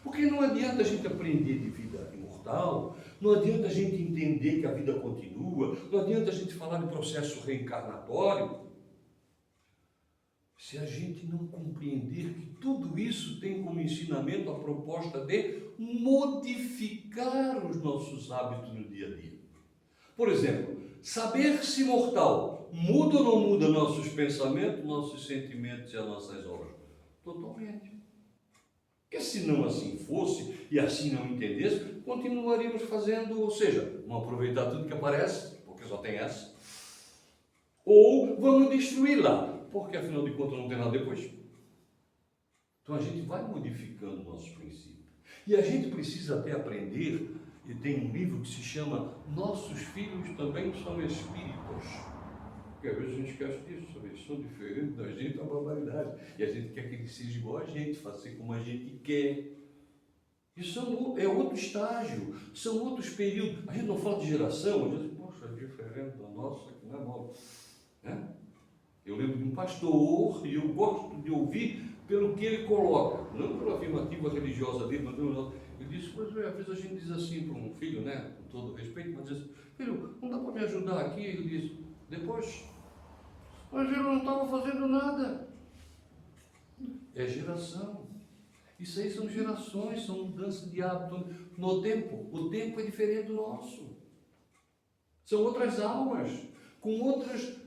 S2: Porque não adianta a gente aprender de vida imortal, não adianta a gente entender que a vida continua, não adianta a gente falar de processo reencarnatório, se a gente não compreender que tudo isso tem como ensinamento a proposta de modificar os nossos hábitos no dia a dia. Por exemplo, saber-se mortal muda ou não muda nossos pensamentos, nossos sentimentos e as nossas obras? Totalmente. Porque se não assim fosse e assim não entendesse, continuaríamos fazendo, ou seja, não aproveitar tudo que aparece, porque só tem essa, ou vamos destruí-la, porque afinal de contas não tem nada depois. Então a gente vai modificando nossos princípios. E a gente precisa até aprender, e tem um livro que se chama Nossos Filhos Também São Espíritos. Porque às vezes a gente esquece disso, eles são diferentes da gente, é uma barbaridade. E a gente quer que eles sejam igual a gente, fazer como a gente quer. Isso é outro estágio, são outros períodos. A gente não fala de geração, a gente diz, poxa, é diferente da nossa, que não é mal. Né? Eu lembro de um pastor, e eu gosto de ouvir pelo que ele coloca, não pela afirmativa religiosa dele, mas ele disse, pois às vezes a gente diz assim para um filho, né, com todo respeito, mas diz, filho, não dá para me ajudar aqui? Ele diz, depois, mas ele não estava fazendo nada. É geração. Isso aí são gerações, são mudanças de hábito no tempo. O tempo é diferente do nosso. São outras almas, com outras,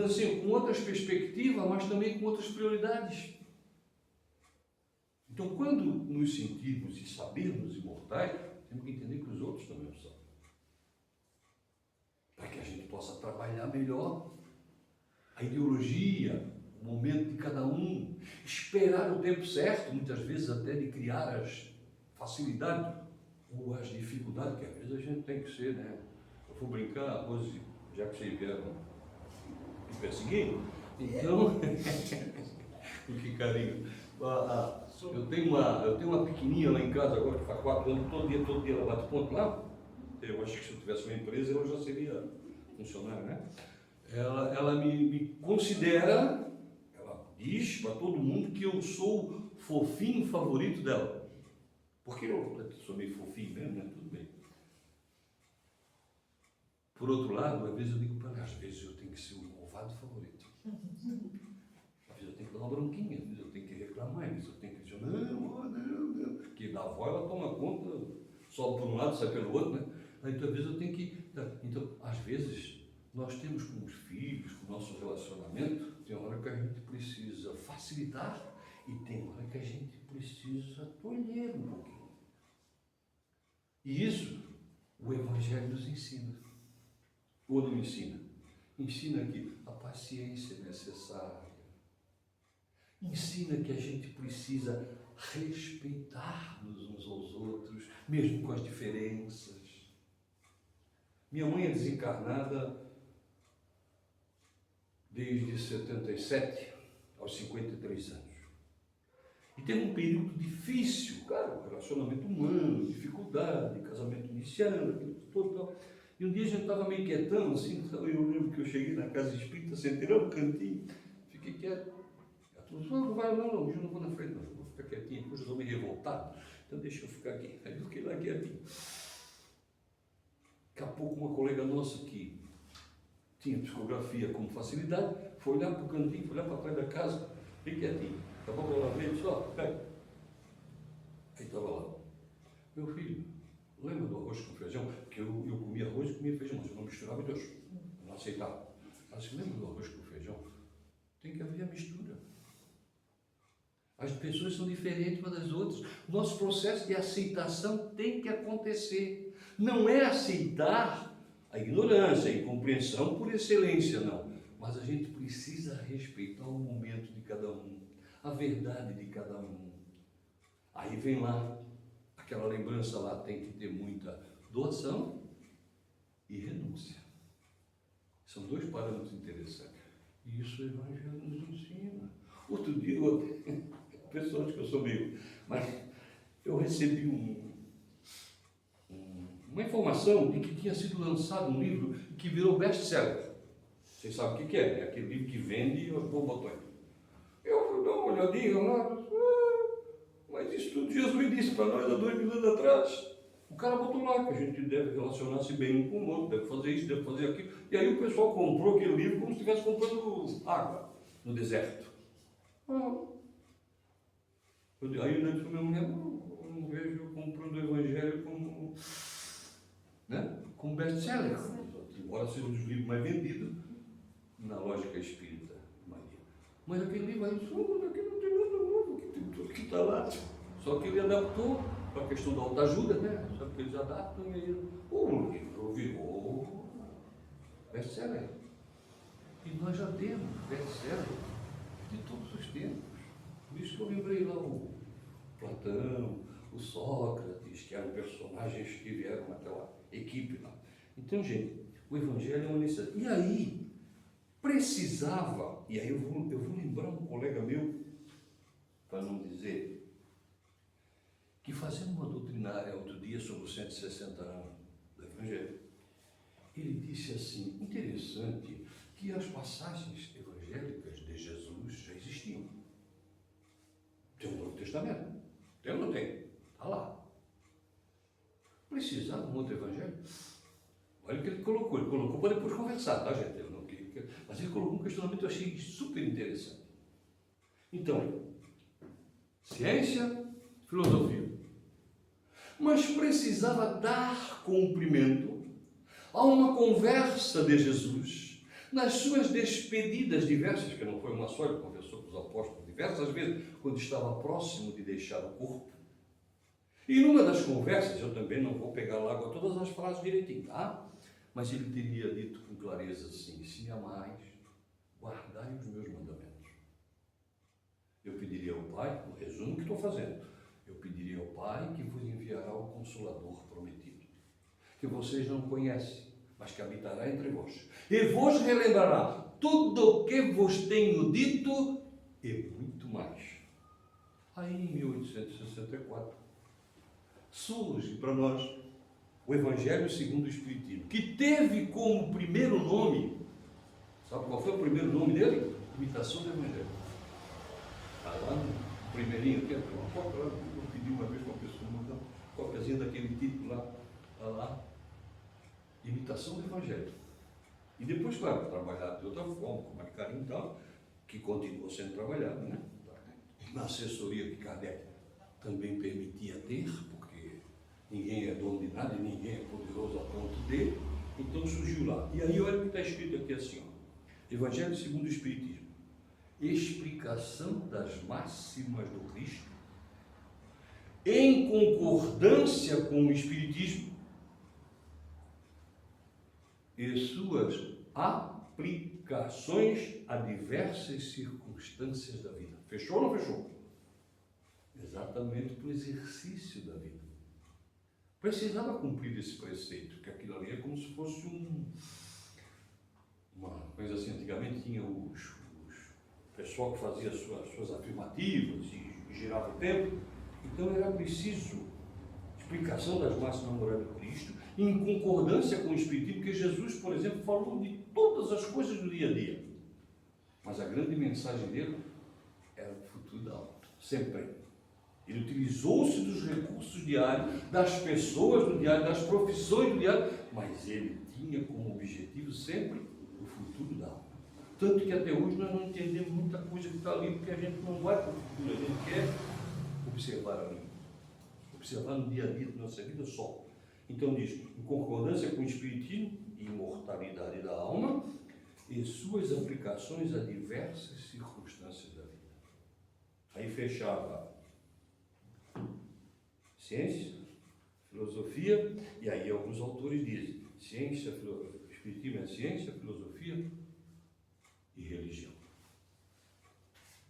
S2: assim, com outras perspectivas, mas também com outras prioridades. Então, quando nos sentirmos e sabermos imortais, temos que entender que os outros também são. Para que a gente possa trabalhar melhor a ideologia, o momento de cada um, esperar o tempo certo, muitas vezes até de criar as facilidades ou as dificuldades, que às vezes a gente tem que ser, né? Eu vou brincar hoje, já que vocês vieram me perseguir, então, com que carinho. Eu tenho uma pequenininha lá em casa agora, que faz 4 anos, todo dia ela bate ponto lá. Eu acho que se eu tivesse uma empresa, eu já seria funcionário, né? Ela me considera, ela diz para todo mundo que eu sou o fofinho favorito dela. Porque eu sou meio fofinho mesmo, né? Tudo bem. Por outro lado, às vezes eu digo para ela, às vezes eu tenho que ser o malvado favorito. Às vezes eu tenho que dar uma bronquinha, às vezes eu tenho que reclamar, às vezes eu tenho que dizer, não. Porque da avó ela toma conta, sobe por um lado, sai pelo outro, né? Então, às vezes eu tenho que... Então, às vezes, nós temos com os filhos, com o nosso relacionamento, tem hora que a gente precisa facilitar e tem hora que a gente precisa tolher um pouquinho. E isso, o Evangelho nos ensina. Ou não ensina? Ensina que a paciência é necessária. Ensina que a gente precisa respeitar-nos uns aos outros, mesmo com as diferenças. Minha mãe é desencarnada desde 77 aos 53 anos. E teve um período difícil, cara, relacionamento humano, dificuldade, casamento iniciando, aquilo tudo tal. E um dia a gente estava meio quietão, assim, eu lembro que eu cheguei na casa espírita, sentei lá no cantinho, fiquei quieto. A turma disse, não vai, não, hoje eu não vou na frente, não, eu vou ficar quietinho, depois eu vou me revoltar, então deixa eu ficar aqui. Aí eu fiquei lá quietinho. Daqui a pouco uma colega nossa que tinha psicografia como facilidade, foi olhar para o cantinho, foi olhar para trás da casa, bem quietinho. Daqui a pouco ela veio e disse, ó, pega. Aí estava lá, meu filho, lembra do arroz com feijão? Porque eu comia arroz e comia feijão, mas eu não misturava Deus, eu não aceitava. Ela disse, lembra do arroz com feijão? Tem que haver a mistura. As pessoas são diferentes umas das outras. O nosso processo de aceitação tem que acontecer. Não é aceitar a ignorância, a incompreensão por excelência, não. Mas a gente precisa respeitar o momento de cada um, a verdade de cada um. Aí vem lá, aquela lembrança lá, tem que ter muita doação e renúncia. São dois parâmetros interessantes. E isso o Evangelho nos ensina. Outro dia, pessoas que eu sou meio, mas eu recebi uma informação de que tinha sido lançado um livro que virou best-seller. Vocês sabem o que é? É aquele livro que vende os bombotões. Eu fui dar uma olhadinha lá, mas isso tudo Jesus disse para nós há 2000 anos atrás. O cara botou lá que a gente deve relacionar-se bem um com o outro, deve fazer isso, deve fazer aquilo. E aí o pessoal comprou aquele livro como se estivesse comprando água no deserto. Aí eu disse para minha mulher, eu não vejo eu comprando o Evangelho como, né, como best-seller. Embora seja um dos livros mais vendidos na lógica espírita, Maria. Mas aquele livro aí, aqui não tem nada novo, aqui tem tudo que está lá. Só que ele adaptou para a questão da autoajuda, né? Só que eles adaptam e aí o livro virou best-seller. E nós já temos best-seller de todos os tempos. Por isso que eu lembrei lá o Platão, o Sócrates, que eram personagens que vieram naquela equipe lá. Então, gente, o Evangelho é uma necessidade. E aí, precisava, e aí eu vou lembrar um colega meu, para não dizer, que fazendo uma doutrinária outro dia sobre os 160 anos do Evangelho, ele disse assim, interessante, que as passagens evangélicas de Jesus já existiam. Tem um Novo Testamento. Tem ou não tem? Está lá. Precisava um outro evangelho? Olha o que ele colocou para depois conversar, tá, gente? Mas ele colocou um questionamento que eu achei super interessante. Então, ciência, filosofia. Mas precisava dar cumprimento a uma conversa de Jesus nas suas despedidas diversas, que não foi uma só, ele conversou com os apóstolos diversas vezes, quando estava próximo de deixar o corpo. E numa das conversas, eu também não vou pegar lá agora todas as frases direitinho, tá? Mas ele teria dito com clareza assim, se me amais, guardai os meus mandamentos. Eu pediria ao Pai, o resumo que estou fazendo, eu pediria ao Pai que vos enviará o Consolador prometido, que vocês não conhecem, mas que habitará entre vós, e vos relembrará tudo o que vos tenho dito e muito mais. Aí em 1864 surge para nós o Evangelho segundo o Espiritismo, que teve como primeiro nome, sabe qual foi o primeiro nome dele? Imitação do Evangelho. Está lá no primeirinho, aqui, uma foto lá, eu pedi uma vez para uma pessoa mandar uma cópiazinha daquele título lá, está lá, Imitação do Evangelho. E depois, claro, trabalhado de outra forma, com mais carinho e tal, que continuou sendo trabalhado, né? Na assessoria que Kardec também permitia ter, porque ninguém é dono de nada e ninguém é poderoso a ponto de, então surgiu lá. E aí olha o que está escrito aqui assim, ó, Evangelho segundo o Espiritismo, explicação das máximas do Cristo, em concordância com o Espiritismo e suas aplicações a diversas circunstâncias da vida. Fechou ou não fechou? Exatamente para o exercício da vida. Precisava cumprir esse preceito, que aquilo ali é como se fosse uma Mas assim, antigamente tinha o pessoal que fazia as suas afirmativas e girava o tempo. Então era preciso explicação das massas na moral de Cristo, em concordância com o Espiritismo, porque Jesus, por exemplo, falou de todas as coisas do dia a dia. Mas a grande mensagem dele era o futuro da alma, sempre. Ele utilizou-se dos recursos diários, das pessoas do diário, das profissões do diário, mas ele tinha como objetivo sempre o futuro da alma. Tanto que até hoje nós não entendemos muita coisa que está ali, porque a gente não vai para o futuro, a gente quer observar ali. Observar no dia a dia da nossa vida só. Então diz, em concordância com o Espiritismo, imortalidade da alma e suas aplicações a diversas circunstâncias da vida. Aí fechava ciência, filosofia, e aí alguns autores dizem, Espiritismo é ciência, filosofia e religião.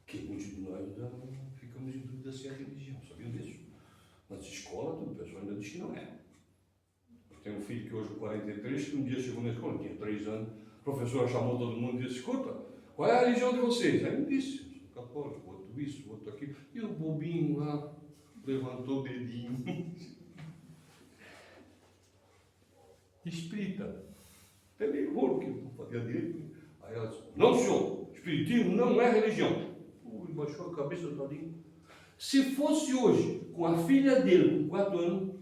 S2: Que muitos de nós ainda ficamos em dúvida se é religião, sabiam disso? Nas escolas, o pessoal ainda diz que não é. Eu tenho um filho que hoje, com 43, que um dia chegou na escola, tinha 3 anos, a professora chamou todo mundo e disse, escuta, qual é a religião de vocês? Aí ele disse, sou católico, outro isso, outro aquilo. E o bobinho lá levantou o dedinho. Espírita. Até meio rolo, que não fazia direito. Aí ela disse, não senhor, espiritismo não é religião. Ele baixou a cabeça todinho. Se fosse hoje, com a filha dele, com 4 anos,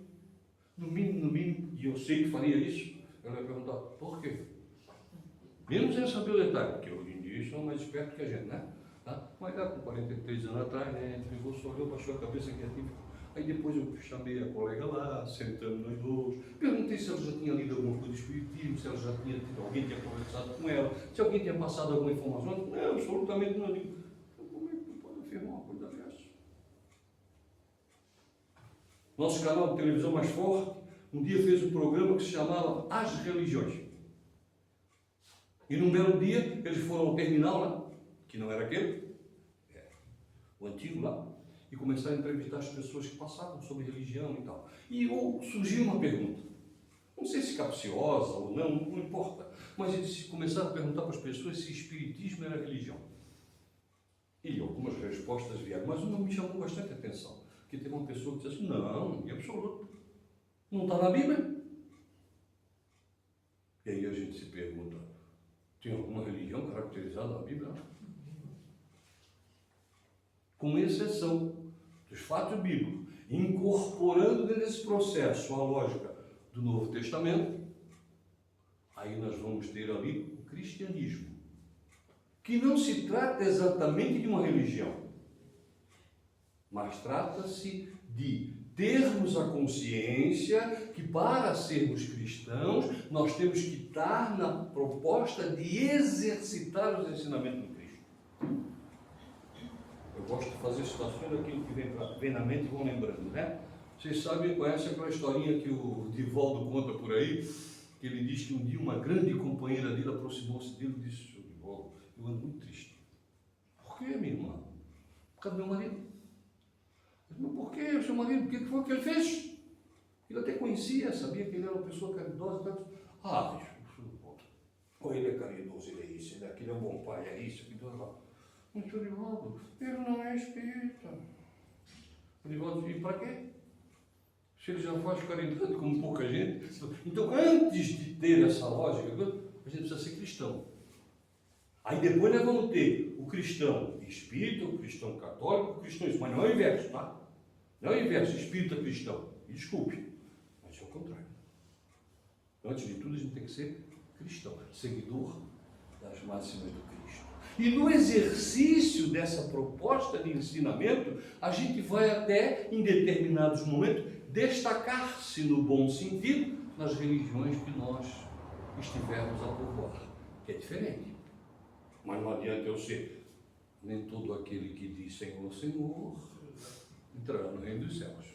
S2: no mínimo, e eu sei que faria isso, ela ia perguntar, por quê? Mesmo sem saber o detalhe, porque hoje em dia eles são mais espertos que a gente, né? Tá? Mas lá com 43 anos atrás, né, ele pegou, só olhou, baixou a cabeça quietinho. Aí depois eu chamei a colega lá, sentando nós dois, perguntei se ela já tinha lido alguma coisa de espiritismo, se ela já tinha tido, alguém tinha conversado com ela, se alguém tinha passado alguma informação. Não, absolutamente não. Eu digo, como é que tu pode afirmar uma coisa dessa? Nosso canal de televisão mais forte, um dia fez um programa que se chamava As Religiões. E num belo dia, eles foram ao terminal lá, que não era aquele, o antigo lá, e começaram a entrevistar as pessoas que passavam sobre religião e tal. E surgiu uma pergunta, não sei se capciosa ou não importa, mas eles começaram a perguntar para as pessoas se espiritismo era religião. E algumas respostas vieram, mas uma me chamou bastante atenção, porque teve uma pessoa que disse assim, não, em absoluto, não está na Bíblia. E aí a gente se pergunta, tem alguma religião caracterizada na Bíblia? Com exceção dos fatos bíblicos, incorporando dentro desse processo a lógica do Novo Testamento, aí nós vamos ter ali o cristianismo, que não se trata exatamente de uma religião, mas trata-se de termos a consciência que para sermos cristãos nós temos que estar na proposta de exercitar os ensinamentos do Cristo. Eu gosto de fazer citações daquilo que vem na mente e vão lembrando, né? Vocês sabem, conhecem aquela historinha que o Divaldo conta por aí, que ele diz que um dia uma grande companheira dele aproximou-se dele e disse, Divaldo, eu ando muito triste. Por quê, minha irmã? Por causa do meu marido. Mas por que o seu marido? O que foi que ele fez? Ele até conhecia, sabia que ele era uma pessoa caridosa. Ah, ou ele é caridoso, ele é isso, ele é aquele, é um bom pai, é isso, aquilo, lá. Mas o Divaldo, ele não é espírita. O Divaldo, e para quê? Se ele já faz caridade como pouca gente. Então, antes de ter essa lógica, a gente precisa ser cristão. Aí depois nós vamos ter o cristão espírita, o cristão católico, o cristão isso, mas não é o inverso, tá? Não é o inverso, espírita cristão. Me desculpe, mas é o contrário. Antes de tudo, a gente tem que ser cristão, seguidor das máximas do Cristo. E no exercício dessa proposta de ensinamento, a gente vai até, em determinados momentos, destacar-se no bom sentido nas religiões que nós estivermos a povoar, que é diferente. Mas não adianta eu ser, nem todo aquele que diz Senhor, Senhor, entrará no reino dos céus.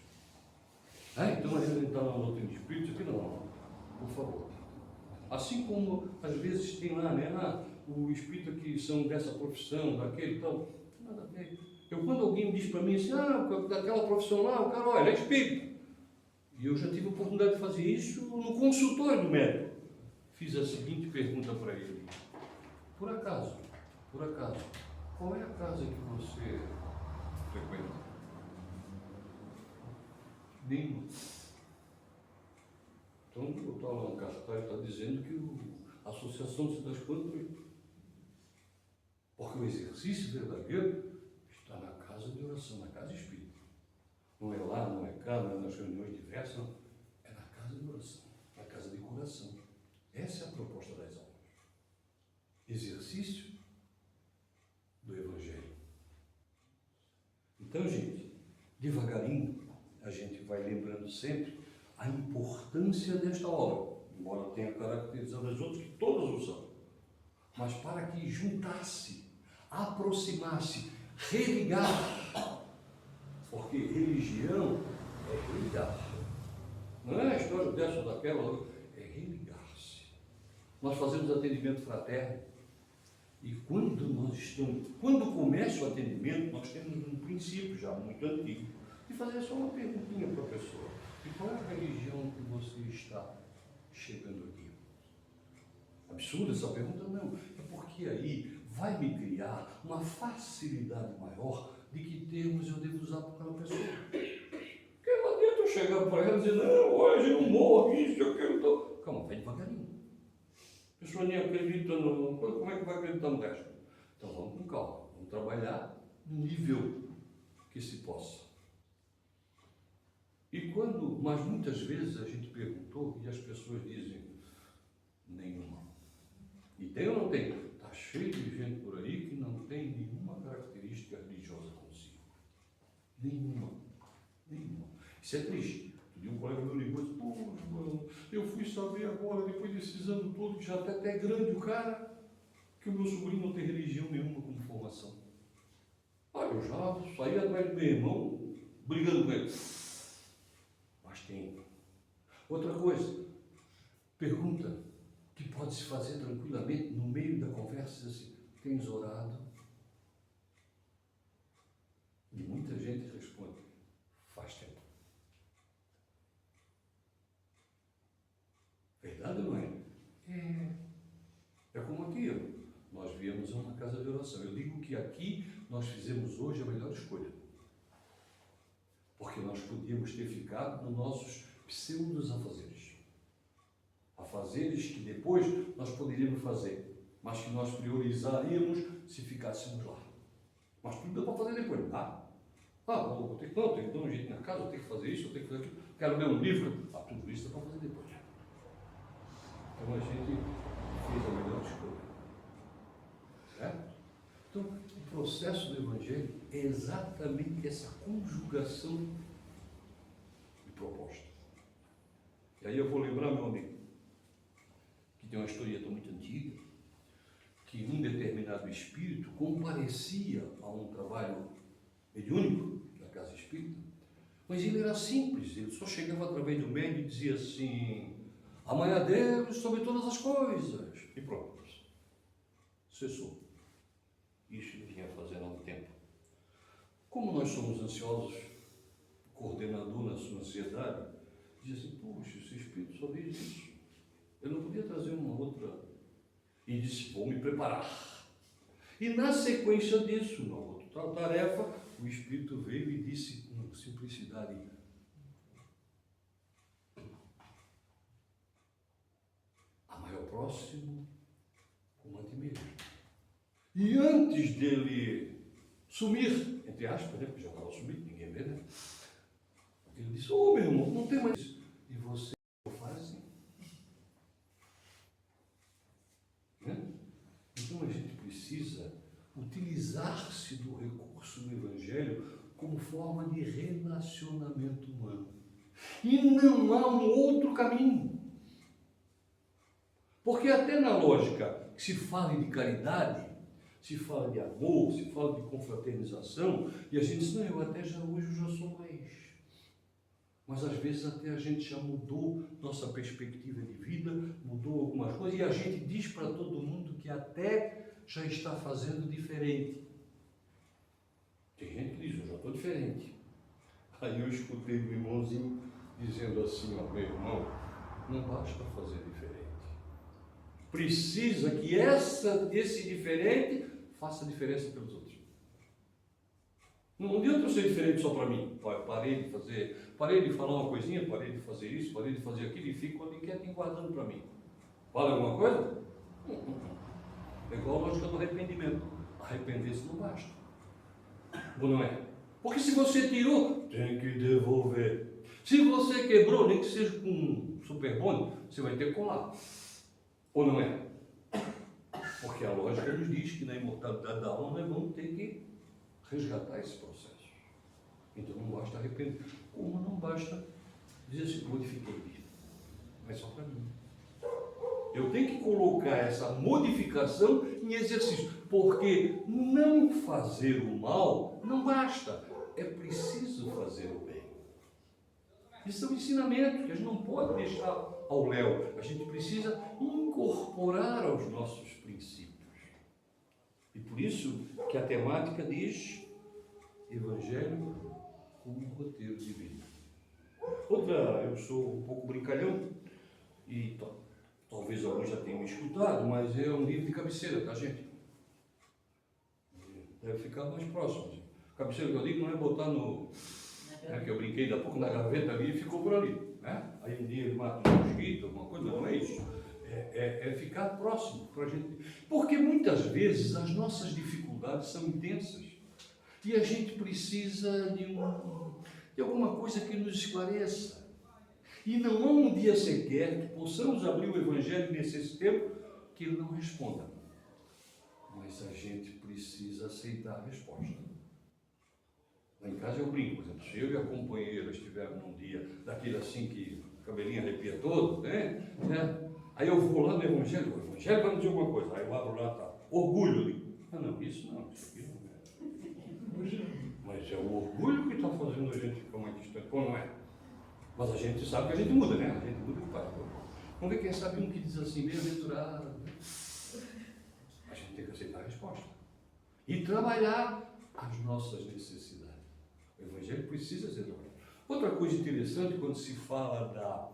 S2: Então a gente está na doutrina de espírito, aqui não, por favor. Assim como às vezes tem lá, né, o espírito que são dessa profissão, daquele e tal, nada a ver. Quando alguém diz para mim assim, daquela profissão lá, o cara, olha, ele é espírito. E eu já tive a oportunidade de fazer isso no consultório do médico. Fiz a seguinte pergunta para ele. Por acaso, qual é a casa que você frequenta? Nenhuma. Então, o tal Allan Kardec está dizendo que a associação se das quantas, porque o exercício verdadeiro está na casa de oração, na casa espírita. Não é lá, não é cá, não é nas reuniões diversas, não. É na casa de oração, na casa de coração. Essa é a proposta das aulas. Exercício do Evangelho. Então, gente, devagarinho, a gente vai lembrando sempre a importância desta obra, embora tenha caracterizado as outras, que todas o são, mas para que juntasse, aproximasse, religasse, porque religião é religar, não é a história dessa ou daquela, é religar-se. Nós fazemos atendimento fraterno, e quando começa o atendimento, nós temos um princípio já muito antigo, de fazer só uma perguntinha para a pessoa. E qual é a religião que você está chegando aqui? Absurda essa pergunta? Não. É porque aí vai me criar uma facilidade maior de que termos eu devo usar para aquela pessoa. Porque não adianta eu chegar para ela e dizer, não, hoje eu morro, isso, eu quero tal. Calma, vai devagarinho. A pessoa nem acredita no... Como é que vai acreditar no resto? Então vamos com calma, vamos trabalhar no nível que se possa. E mas muitas vezes a gente perguntou e as pessoas dizem, nenhuma. E tem ou não tem? Está cheio de gente por aí que não tem nenhuma característica religiosa consigo. Nenhuma. Isso é triste. Um colega meu ligou e disse, pô, João, eu fui saber agora, depois desses anos todos, que já até é grande o cara, que o meu sobrinho não tem religião nenhuma como formação. Eu já saí atrás do meu irmão, brigando com ele. Mas tem. Outra coisa, pergunta que pode se fazer tranquilamente no meio da conversa, assim, tens orado? E muita gente responde, faz tempo. Verdade ou não é? É como aqui, nós viemos a uma casa de oração. Eu digo que aqui nós fizemos hoje a melhor escolha. Porque nós podíamos ter ficado nos nossos pseudos afazeres. Afazeres que depois nós poderíamos fazer, mas que nós priorizaríamos se ficássemos lá. Mas tudo dá para fazer depois, tá? Vou ter que dar um jeito na casa, eu tenho que fazer isso, eu tenho que fazer aquilo. Quero ler um livro, tudo isso dá para fazer depois. Então a gente fez a melhor escolha. Certo? Então, o processo do Evangelho é exatamente essa conjugação de proposta. E aí eu vou lembrar, meu amigo, que tem uma historieta muito antiga, que um determinado espírito comparecia a um trabalho mediúnico da casa espírita, mas ele era simples, ele só chegava através do médium e dizia assim, amanhã a Deus sobre todas as coisas. E pronto. Cessou. Isso ele vinha fazendo há um tempo. Como nós somos ansiosos, o coordenador na sua ansiedade, diz assim, puxa, esse espírito só diz isso. Eu não podia trazer uma outra. E disse, vou me preparar. E na sequência disso, na outra tarefa, o espírito veio e disse com simplicidade, ao próximo como a ti mesmo. E antes dele sumir, entre aspas, né, porque já estava sumido, ninguém vê, né? Ele disse, meu irmão, não tem mais isso. E você faz? Né? Então a gente precisa utilizar-se do recurso do Evangelho como forma de relacionamento humano. E não há um outro caminho. Porque até na lógica que se fala de caridade, se fala de amor, se fala de confraternização, e a gente diz, não, eu até já hoje eu já sou mais. Mas às vezes até a gente já mudou nossa perspectiva de vida, mudou algumas coisas, e a gente diz para todo mundo que até já está fazendo diferente. Tem gente que diz, eu já estou diferente. Aí eu escutei do irmãozinho dizendo assim, meu irmão, não basta fazer diferente. precisa que esse diferente faça diferença pelos outros. Não adianta eu ser diferente só para mim. Parei de falar uma coisinha, parei de fazer isso, parei de fazer aquilo e fico ali quieto guardando para mim. Vale alguma coisa? É igual a lógica do arrependimento. Arrepender-se não basta. Ou não é? Porque se você tirou, tem que devolver. Se você quebrou, nem que seja com um super bônus, você vai ter que colar. Ou não é? Porque a lógica nos diz que na imortalidade da alma nós vamos ter que resgatar esse processo. Então não basta arrepender. Como não basta dizer assim, modifiquei vida. Mas só para mim. Eu tenho que colocar essa modificação em exercício. Porque não fazer o mal não basta. É preciso fazer o bem. Isso é um ensinamento que a gente não pode deixar ao léu. A gente precisa incorporar aos nossos princípios. E por isso que a temática diz Evangelho como um roteiro de vida. Outra, eu sou um pouco brincalhão e talvez alguns já tenham me escutado, mas é um livro de cabeceira, tá, gente? Deve ficar mais próximo. Cabeceira que eu digo não é botar no... que eu brinquei da pouco na gaveta ali e ficou por ali. Né? Aí um dia ele mata um mosquito, alguma coisa, não é isso. É ficar próximo para a gente. Porque muitas vezes as nossas dificuldades são intensas e a gente precisa de alguma coisa que nos esclareça. E não há um dia sequer que possamos abrir o Evangelho nesse tempo que ele não responda. Mas a gente precisa aceitar a resposta. Lá em casa eu brinco, por exemplo, se eu e a companheira estivermos num dia daquele assim que o cabelinho arrepia todo, né? Aí eu vou lá no Evangelho, o Evangelho vai me dizer alguma coisa, aí eu abro lá, tá, orgulho ali. Não, isso aqui não é. Mas é o orgulho que está fazendo a gente ficar mais distante, como não é? Mas a gente sabe que a gente muda, né? A gente muda e faz. Vamos ver quem sabe um que diz assim, bem-aventurado. A gente tem que aceitar a resposta. E trabalhar as nossas necessidades. O Evangelho precisa ser trabalhado. Outra coisa interessante, quando se fala da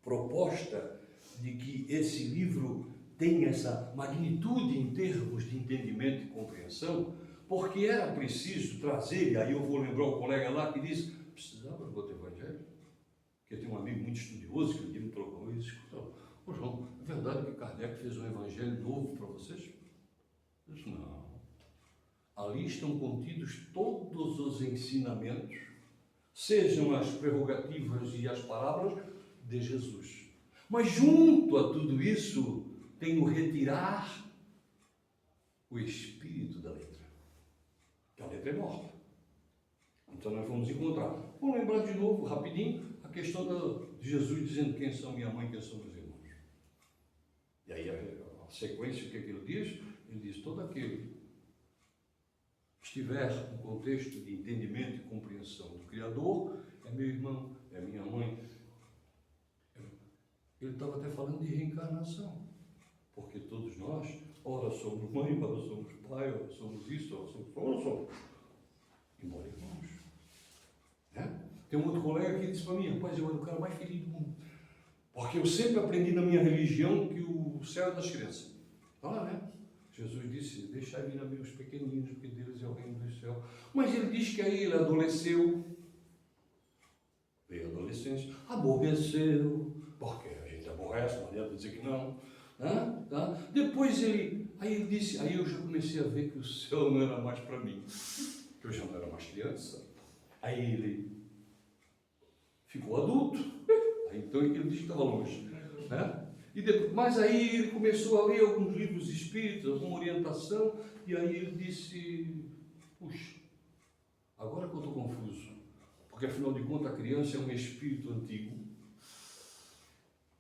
S2: proposta de que esse livro tem essa magnitude em termos de entendimento e compreensão, porque era preciso trazer, e aí eu vou lembrar o colega lá que disse, precisava do outro Evangelho? Porque tem um amigo muito estudioso que um dia me trocou e disse, ô João, é verdade que Kardec fez um Evangelho novo para vocês? Eu disse, não. Ali estão contidos todos os ensinamentos, sejam as prerrogativas e as parábolas de Jesus. Mas junto a tudo isso, tem o retirar o espírito da letra. Que a letra é morta. Então nós vamos encontrar. Vamos lembrar de novo, rapidinho, a questão de Jesus dizendo quem são minha mãe e quem são meus irmãos. E aí a sequência, o que ele diz? Ele diz, todo aquele que estiver no contexto de entendimento e compreensão do Criador, é meu irmão, é minha mãe. Ele estava até falando de reencarnação, porque todos nós, ora somos mãe, ora somos pai, ora somos isso, ora somos, embora irmãos. Né? Tem um outro colega que disse para mim, rapaz, eu era o cara mais feliz do mundo, porque eu sempre aprendi na minha religião que o céu é das crianças. Olha, né? Jesus disse, deixai vir a mim os pequeninos, porque deles é o reino do céu. Mas ele diz que aí ele adoeceu, veio a adolescência, aborreceu, porque a gente aborrece, não adianta dizer que não. Tá? Depois aí ele disse, aí eu já comecei a ver que o céu não era mais para mim, que eu já não era mais criança. Aí ele ficou adulto, aí então ele disse que estava longe. Né? E depois, mas aí ele começou a ler alguns livros espíritas, alguma orientação, e aí ele disse, puxa, agora que eu estou confuso, porque afinal de contas a criança é um espírito antigo,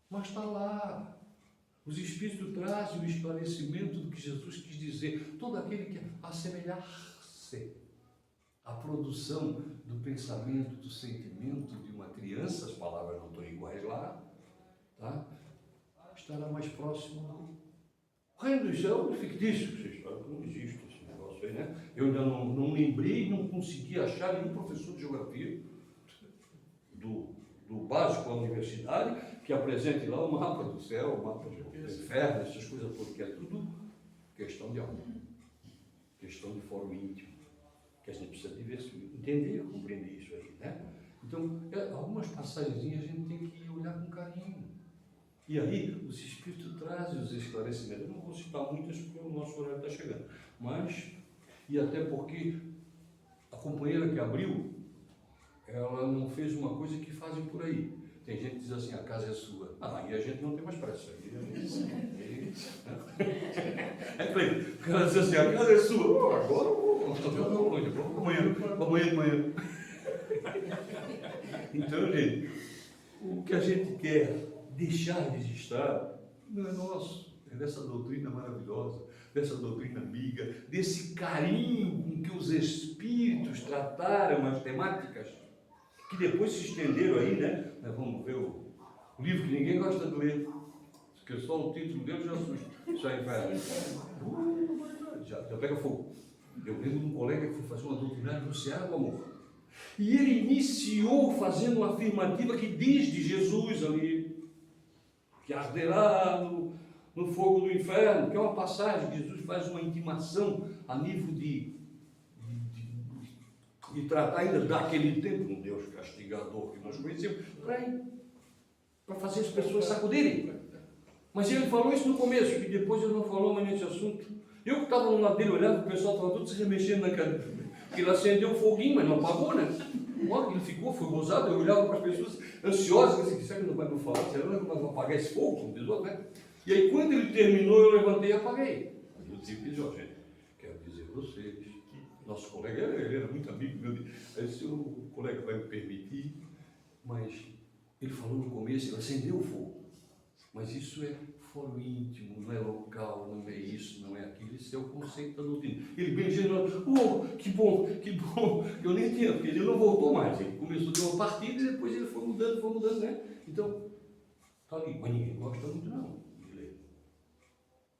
S2: mas está lá. Os espíritos trazem o esclarecimento do que Jesus quis dizer. Todo aquele que assemelhar-se à produção do pensamento, do sentimento de uma criança, as palavras não estão iguais lá, tá? Estará mais próximo do reino dos céus, fictício. Vocês sabem que não existe esse negócio aí, né? Eu ainda não lembrei, não consegui achar nenhum professor de geografia do básico à universidade que apresente lá o mapa do céu, o mapa geográfico. inferno, essas coisas todas, que é tudo questão de alma, questão de fórum íntimo, que a gente precisa de ver, entender, compreender isso aí, né? Então, algumas passagens a gente tem que olhar com carinho. E aí, os Espíritos trazem os esclarecimentos. Eu não vou citar muitas porque o nosso horário está chegando. Mas, e até porque a companheira que abriu, ela não fez uma coisa que fazem por aí. Tem gente que diz assim, a casa é sua. E a gente não tem mais pressa. É claro, o cara diz assim, a casa é sua. Agora eu vou amanhã. Então, gente, o que a gente quer deixar registrado não é nosso, é dessa doutrina maravilhosa, dessa doutrina amiga, desse carinho com que os Espíritos trataram as temáticas, que depois se estenderam aí, né? Nós vamos ver o livro que ninguém gosta de ler, porque só o título dele já assusta. Isso aí vai. Já pega fogo. Eu lembro de um colega que foi fazer uma doutrinária no Ceará do Amor. E ele iniciou fazendo uma afirmativa que diz de Jesus ali, que arderá no fogo do inferno, que é uma passagem, Jesus faz uma intimação a nível de tratar ainda daquele tempo, um Deus castigador que nós conhecemos, para fazer as pessoas sacudirem. Mas ele falou isso no começo, e depois ele não falou mais nesse assunto. Eu que estava no lado dele, olhava, o pessoal estava tudo se remexendo na cadeira, porque ele acendeu o foguinho, mas não apagou, né? Ele ficou, foi gozado, eu olhava para as pessoas ansiosas, assim, será que não vai me falar? Será que não vai apagar esse fogo? Né? E aí, quando ele terminou, eu levantei e apaguei. Aí eu disse, gente, quero dizer a vocês que nosso colega, ele era muito amigo meu, aí se o colega vai me permitir, mas ele falou no começo, ele acendeu o fogo, mas isso é fórum íntimo, não é local, não é isso, não é aquilo, isso é o conceito da doutrina. Ele bem generoso, que bom, eu nem tinha, porque ele não voltou mais, ele começou de uma partida e depois ele foi mudando, né? Então, está ali, mas ninguém gosta muito não de ler,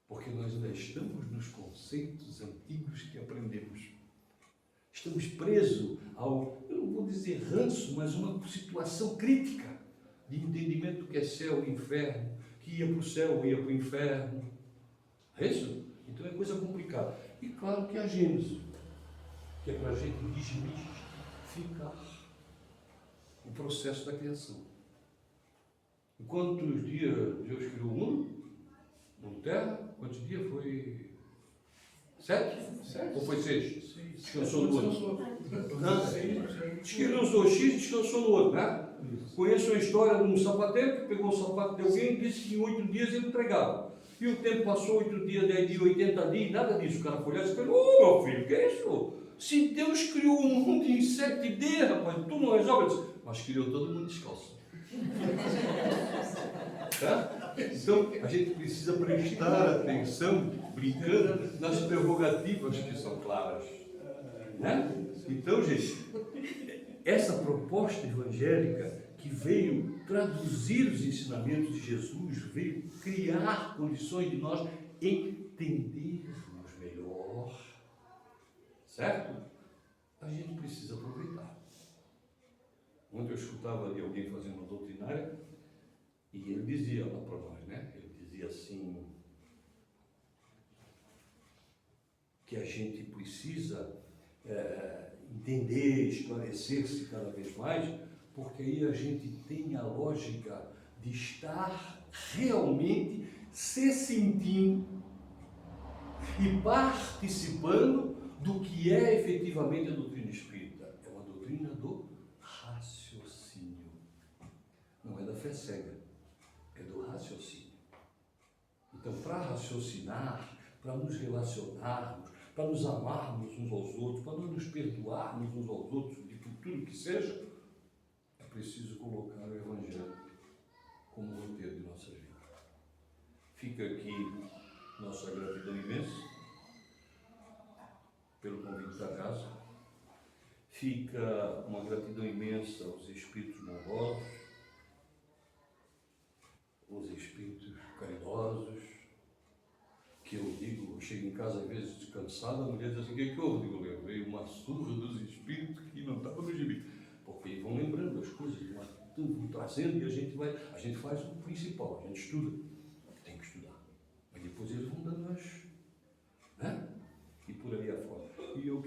S2: porque nós ainda estamos nos conceitos antigos que aprendemos. Estamos presos ao, eu não vou dizer ranço, mas uma situação crítica de entendimento do que é céu e inferno, que ia para o céu ou ia para o inferno. É isso? Então é coisa complicada. E claro que a Gênesis, que é para a gente desmistificar o processo da criação. Em quantos dias Deus criou o mundo? Terra? Quantos dias foi? 7? Ou foi 6? Descansou no outro. Descansou X, descansou no outro, né? Conheço a história de um sapateiro que pegou o sapato de alguém e disse que em 8 dias ele entregava. E o tempo passou, 8 dias, 10 dias, 80 dias, nada disso. O cara foi olhar e disse, meu filho, que é isso? Se Deus criou o mundo em 7 dias, rapaz, tu não resolve. Ele disse, mas criou todo mundo descalço. Tá? Então, a gente precisa prestar atenção, brincando, nas prerrogativas que são claras. Né? Então, gente, essa proposta evangélica que veio traduzir os ensinamentos de Jesus, veio criar condições de nós entendermos melhor, certo? A gente precisa aproveitar. Ontem eu escutava de alguém fazendo uma doutrinária e ele dizia lá para nós, né? Ele dizia assim, que a gente precisa entender, esclarecer-se cada vez mais, porque aí a gente tem a lógica de estar realmente se sentindo e participando do que é efetivamente a doutrina espírita. É uma doutrina do raciocínio. Não é da fé cega, é do raciocínio. Então, para raciocinar, para nos relacionarmos, para nos amarmos uns aos outros, para nos perdoarmos uns aos outros, de tudo que seja, é preciso colocar o Evangelho como roteiro de nossa vida. Fica aqui nossa gratidão imensa pelo convite da casa. Fica uma gratidão imensa aos espíritos bondosos, aos espíritos caridosos, que eu digo, eu chego em casa às vezes cansado, a mulher diz assim, o que é que houve? Eu digo, veio uma surra dos espíritos que não estava no gibi, porque eles vão lembrando as coisas, vão trazendo, e a gente faz o principal, a gente estuda, tem que estudar.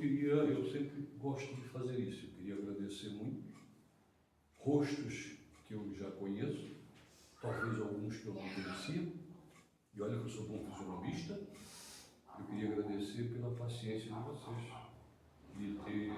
S2: eu sempre gosto de fazer isso. Eu queria agradecer muito rostos que eu já conheço, talvez alguns que eu não conhecia, e olha que eu sou bom fisionomista. Eu queria agradecer pela paciência de vocês, de ter